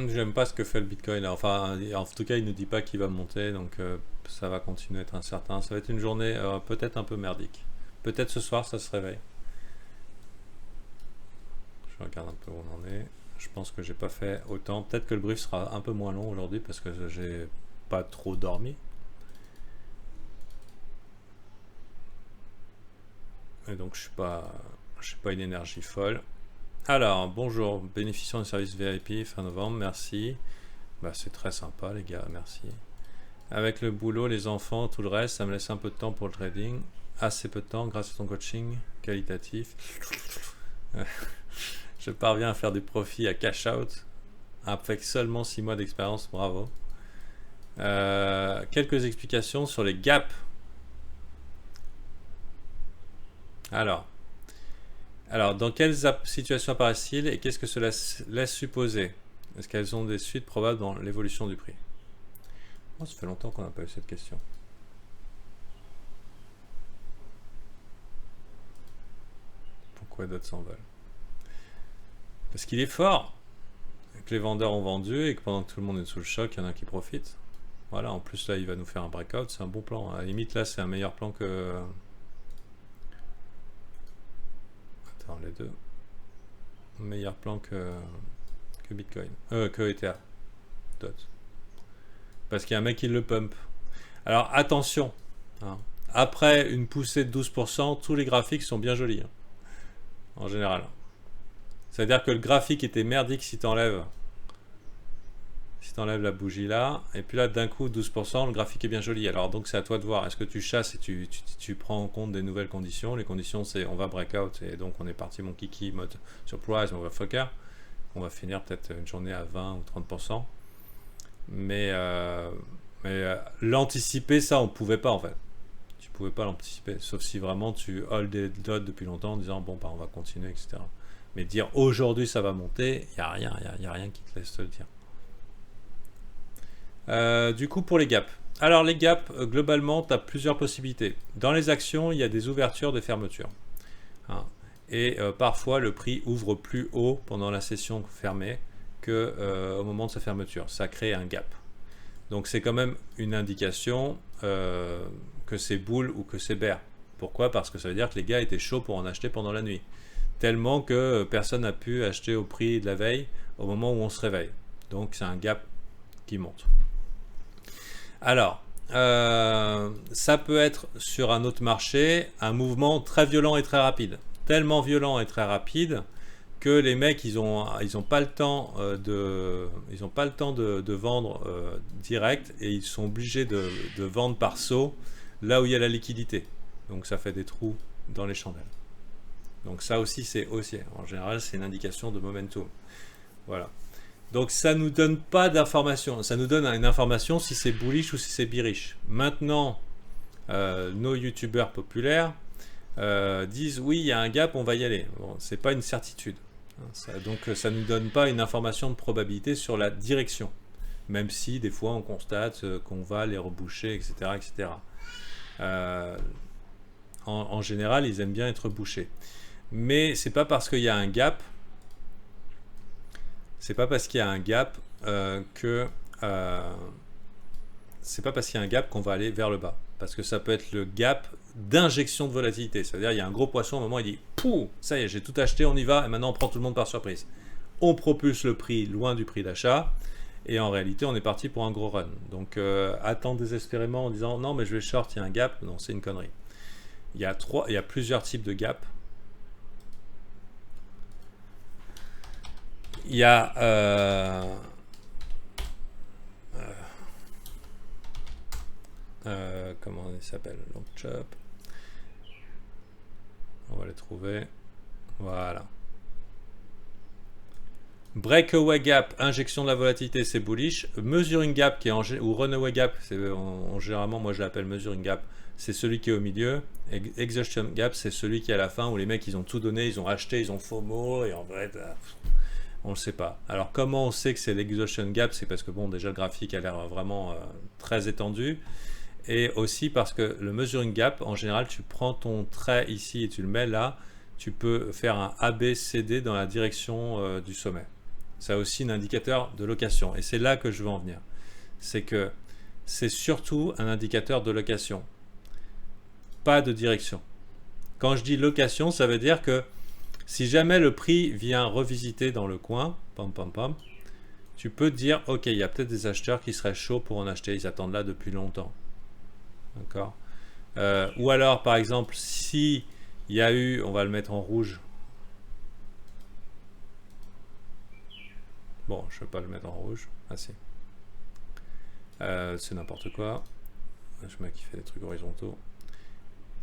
J'aime pas ce que fait le Bitcoin là. Enfin, en tout cas, il ne dit pas qu'il va monter, donc ça va continuer à être incertain. Ça va être une journée peut-être un peu merdique. Peut-être ce soir, ça se réveille. Je regarde un peu où on en est. Je pense que j'ai pas fait autant. Peut-être que le brief sera un peu moins long aujourd'hui parce que j'ai pas trop dormi. Et donc je suis pas une énergie folle. Alors, bonjour, bénéficiant du service VIP fin novembre, merci. Bah, c'est très sympa les gars, merci. Avec le boulot, les enfants, tout le reste, ça me laisse un peu de temps pour le trading. Assez peu de temps grâce à ton coaching qualitatif. Je parviens à faire des profits à cash out avec seulement 6 mois d'expérience, bravo. Quelques explications sur les gaps. Alors, dans quelles situations apparaissent-ils et qu'est-ce que cela laisse supposer? Est-ce qu'elles ont des suites probables dans l'évolution du prix? Oh, ça fait longtemps qu'on n'a pas eu cette question. Pourquoi d'autres s'envolent? Parce qu'il est fort, que les vendeurs ont vendu et que pendant que tout le monde est sous le choc, il y en a qui profitent. Voilà, en plus là, il va nous faire un breakout, c'est un bon plan. À la limite, là, c'est un meilleur plan que... Attends, les deux. Meilleur plan que Bitcoin. Que ETH. Dot. Parce qu'il y a un mec qui le pump. Alors attention, hein. Après une poussée de 12%, tous les graphiques sont bien jolis, hein, en général. C'est-à-dire que le graphique était merdique si t'enlèves la bougie là, et puis là d'un coup 12%, le graphique est bien joli. Alors donc c'est à toi de voir, est-ce que tu chasses et tu prends en compte des nouvelles conditions? Les conditions c'est on va breakout et donc on est parti mon kiki mode surprise, on va fucker. On va finir peut-être une journée à 20 ou 30%. Mais l'anticiper, ça, on pouvait pas en fait. Tu pouvais pas l'anticiper, sauf si vraiment tu hold des dots depuis longtemps en disant bon, bah, on va continuer, etc. Mais dire aujourd'hui ça va monter, il n'y a rien, y a rien qui te laisse te le dire. Du coup, pour les gaps. Alors, les gaps, globalement, tu as plusieurs possibilités. Dans les actions, il y a des ouvertures, des fermetures. Hein. Et parfois, le prix ouvre plus haut pendant la session fermée qu'au moment de sa fermeture. Ça crée un gap. Donc, c'est quand même une indication que c'est bull ou que c'est bear. Pourquoi? Parce que ça veut dire que les gars étaient chauds pour en acheter pendant la nuit. Tellement que personne n'a pu acheter au prix de la veille au moment où on se réveille. Donc, c'est un gap qui monte. Alors, ça peut être sur un autre marché un mouvement très violent et très rapide. Tellement violent et très rapide que les mecs, ils ont pas le temps de vendre direct et ils sont obligés de vendre par saut là où il y a la liquidité. Donc ça fait des trous dans les chandelles. Donc ça aussi, c'est haussier. En général, c'est une indication de momentum. Voilà. Donc ça nous donne pas d'information. Ça nous donne une information si c'est bullish ou si c'est bearish. Maintenant, nos youtubeurs populaires disent oui, il y a un gap, on va y aller. Bon, c'est pas une certitude. Donc ça nous donne pas une information de probabilité sur la direction. Même si des fois on constate qu'on va les reboucher, etc. etc. En général, ils aiment bien être bouchés. Mais c'est pas parce qu'il y a un gap. C'est pas parce qu'il y a un gap c'est pas parce qu'il y a un gap qu'on va aller vers le bas. Parce que ça peut être le gap d'injection de volatilité. C'est-à-dire il y a un gros poisson, au moment il dit pouh, ça y est, j'ai tout acheté, on y va, et maintenant on prend tout le monde par surprise. On propulse le prix loin du prix d'achat, et en réalité on est parti pour un gros run. Donc attendre désespérément en disant non mais je vais short, il y a un gap, non, c'est une connerie. Il y a plusieurs types de gaps. Il y a comment il s'appelle, Long Chop. On va les trouver. Voilà. Breakaway gap, injection de la volatilité, c'est bullish. Measuring gap, qui est ou runaway gap, généralement, moi je l'appelle measuring gap, c'est celui qui est au milieu. Exhaustion gap, c'est celui qui est à la fin, où les mecs ils ont tout donné, ils ont acheté, ils ont FOMO, et en vrai, on le sait pas. Alors comment on sait que c'est l'exhaustion gap? C'est parce que bon, déjà le graphique a l'air vraiment très étendu. Et aussi parce que le measuring gap, en général, tu prends ton trait ici et tu le mets là, tu peux faire un ABCD dans la direction du sommet. C'est aussi un indicateur de location. Et c'est là que je veux en venir. C'est que c'est surtout un indicateur de location, pas de direction. Quand je dis location, ça veut dire que si jamais le prix vient revisiter dans le coin, pam, pam, pam, tu peux te dire, ok, il y a peut-être des acheteurs qui seraient chauds pour en acheter. Ils attendent là depuis longtemps. D'accord. Ou alors, par exemple, si il y a eu, on va le mettre en rouge. Bon, je ne vais pas le mettre en rouge. Ah si. C'est n'importe quoi. Je mec qui fait des trucs horizontaux.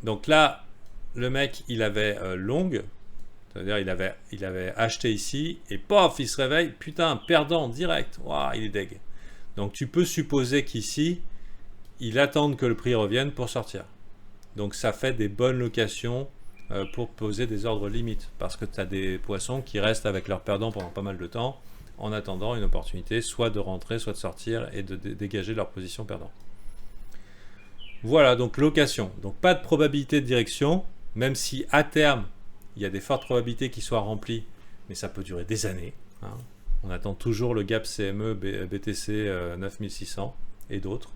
Donc là, le mec, il avait long. C'est-à-dire, il avait acheté ici. Et paf, il se réveille. Putain, perdant direct. Waouh, il est deg. Donc tu peux supposer qu'ici, il attend que le prix revienne pour sortir. Donc ça fait des bonnes locations pour poser des ordres limites. Parce que tu as des poissons qui restent avec leurs perdants pendant pas mal de temps, en attendant une opportunité soit de rentrer, soit de sortir et de dégager leur position perdante. Voilà, donc location. Donc pas de probabilité de direction, même si à terme, il y a des fortes probabilités qu'il soit rempli, mais ça peut durer des années. Hein. On attend toujours le gap CME, BTC 9600 et d'autres.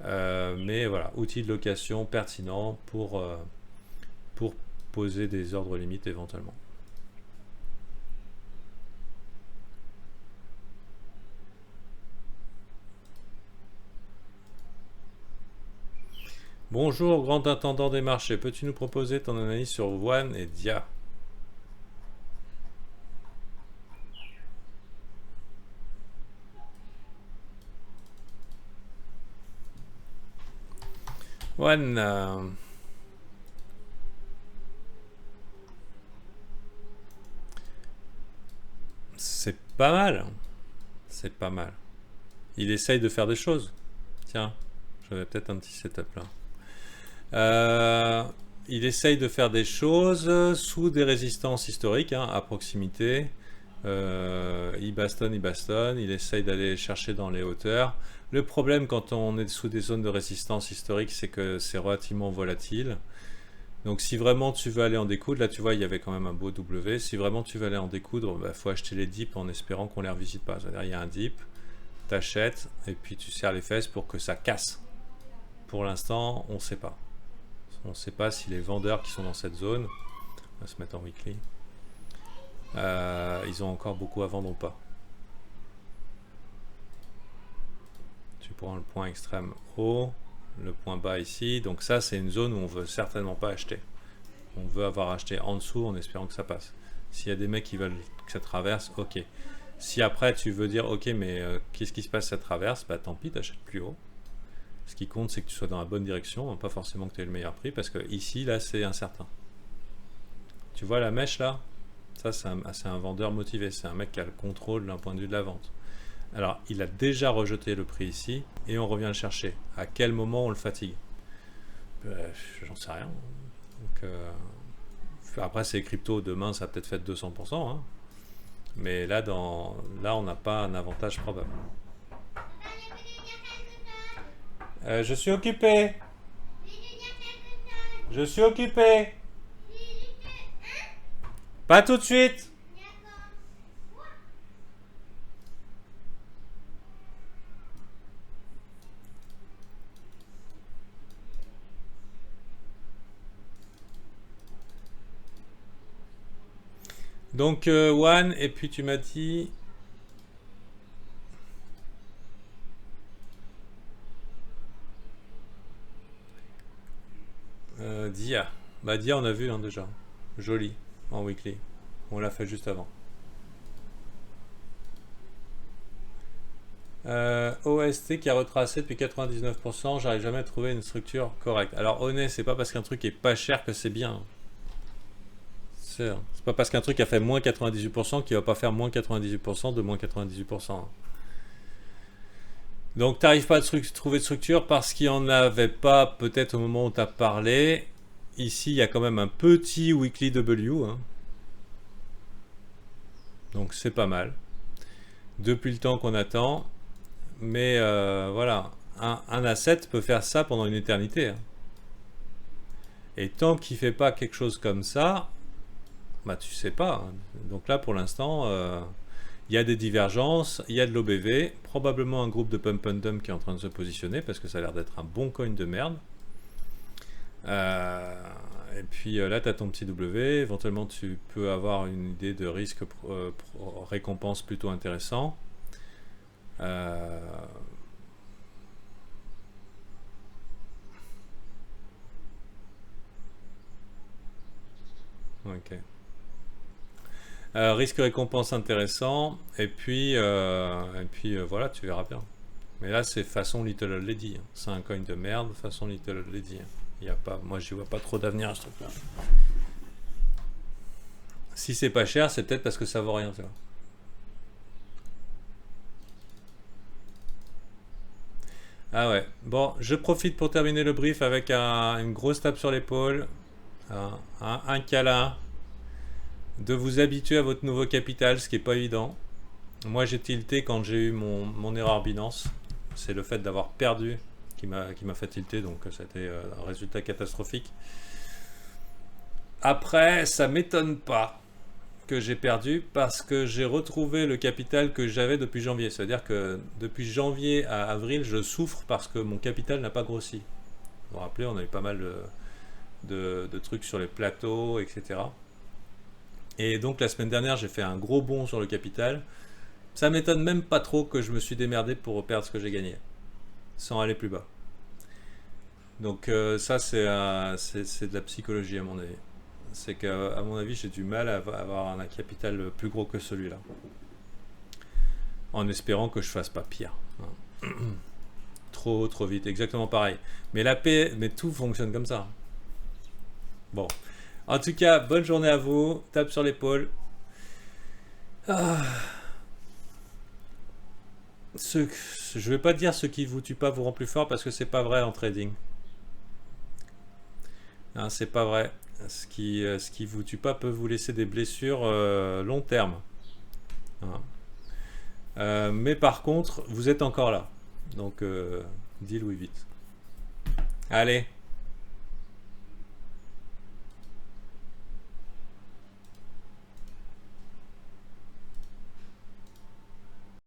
Mais voilà, outil de location pertinent pour poser des ordres limites éventuellement. Bonjour, grand intendant des marchés. Peux-tu nous proposer ton analyse sur WAN et DIA? WAN, c'est pas mal. C'est pas mal. Il essaye de faire des choses. Tiens, j'avais peut-être un petit setup là. Il essaye de faire des choses sous des résistances historiques hein, à proximité. Il bastonne, il essaye d'aller chercher dans les hauteurs. Le problème quand on est sous des zones de résistance historique, c'est que c'est relativement volatile. Donc si vraiment tu veux aller en découdre, là tu vois il y avait quand même un beau W, si vraiment tu veux aller en découdre, il faut acheter les dips en espérant qu'on les revisite pas. C'est-à-dire il y a un dip, t'achètes et puis tu serres les fesses pour que ça casse. Pour l'instant, on ne sait pas. On ne sait pas si les vendeurs qui sont dans cette zone, on va se mettre en weekly, ils ont encore beaucoup à vendre ou pas. Tu prends le point extrême haut, le point bas ici, donc ça c'est une zone où on veut certainement pas acheter. On veut avoir acheté en dessous en espérant que ça passe. S'il y a des mecs qui veulent que ça traverse, ok. Si après tu veux dire ok mais qu'est-ce qui se passe si ça traverse, bah tant pis, t'achètes plus haut. Ce qui compte, c'est que tu sois dans la bonne direction, pas forcément que tu aies le meilleur prix, parce que ici, là, c'est incertain. Tu vois la mèche là? Ça, c'est un vendeur motivé, c'est un mec qui a le contrôle d'un point de vue de la vente. Alors, il a déjà rejeté le prix ici, et on revient le chercher. À quel moment on le fatigue? J'en sais rien. Donc, après, c'est crypto, demain, ça a peut-être fait 200%, hein. Mais là, on n'a pas un avantage probable. Je suis occupé. Je suis occupé. Pas tout de suite. Donc, One, et puis tu m'as dit... Dia. Bah Dia on a vu hein, déjà. Joli en weekly. On l'a fait juste avant. OST qui a retracé depuis 99%, j'arrive jamais à trouver une structure correcte. Alors honnête, c'est pas parce qu'un truc est pas cher que c'est bien. C'est pas parce qu'un truc a fait moins 98% qu'il va pas faire moins 98% de moins 98%. Donc t'arrives pas à trouver de structure parce qu'il n'y en avait pas peut-être au moment où tu as parlé. Ici il y a quand même un petit weekly W, hein. Donc c'est pas mal. Depuis le temps qu'on attend. Mais voilà, un asset peut faire ça pendant une éternité, hein. Et tant qu'il fait pas quelque chose comme ça, bah tu sais pas, hein. Donc là pour l'instant, il y a des divergences, il y a de l'OBV, probablement un groupe de pump and dump qui est en train de se positionner parce que ça a l'air d'être un bon coin de merde. Et puis là tu as ton petit W, éventuellement tu peux avoir une idée de risque récompense plutôt intéressant. Ok. Risque récompense intéressant et puis voilà, tu verras bien. Mais là c'est façon Little Old Lady, hein. C'est un coin de merde façon Little Old Lady, hein. Il y a pas, moi j'y vois pas trop d'avenir à ce truc-là. Si c'est pas cher, c'est peut-être parce que ça vaut rien, ça. Ah ouais. Bon, je profite pour terminer le brief avec une grosse tape sur l'épaule, un câlin, de vous habituer à votre nouveau capital, ce qui est pas évident. Moi j'ai tilté quand j'ai eu mon erreur Binance. C'est le fait d'avoir perdu qui m'a fait tilter, donc ça a été un résultat catastrophique. Après, ça m'étonne pas que j'ai perdu parce que j'ai retrouvé le capital que j'avais depuis janvier. C'est-à-dire que depuis janvier à avril, je souffre parce que mon capital n'a pas grossi. Vous vous rappelez, on a eu pas mal de trucs sur les plateaux, etc. Et donc la semaine dernière, j'ai fait un gros bond sur le capital. Ça m'étonne même pas trop que je me suis démerdé pour perdre ce que j'ai gagné, sans aller plus bas. Donc ça, c'est de la psychologie à mon avis. C'est qu'à mon avis, j'ai du mal à avoir un capital plus gros que celui-là. En espérant que je fasse pas pire, hein. Trop vite, exactement pareil. Mais la paix, mais tout fonctionne comme ça. Bon. En tout cas, bonne journée à vous. Tape sur l'épaule. Ah. Je vais pas dire ce qui vous tue pas vous rend plus fort parce que c'est pas vrai en trading. Hein, c'est pas vrai. Ce qui vous tue pas peut vous laisser des blessures long terme. Hein. Mais par contre, vous êtes encore là. Donc, deal with it. Allez.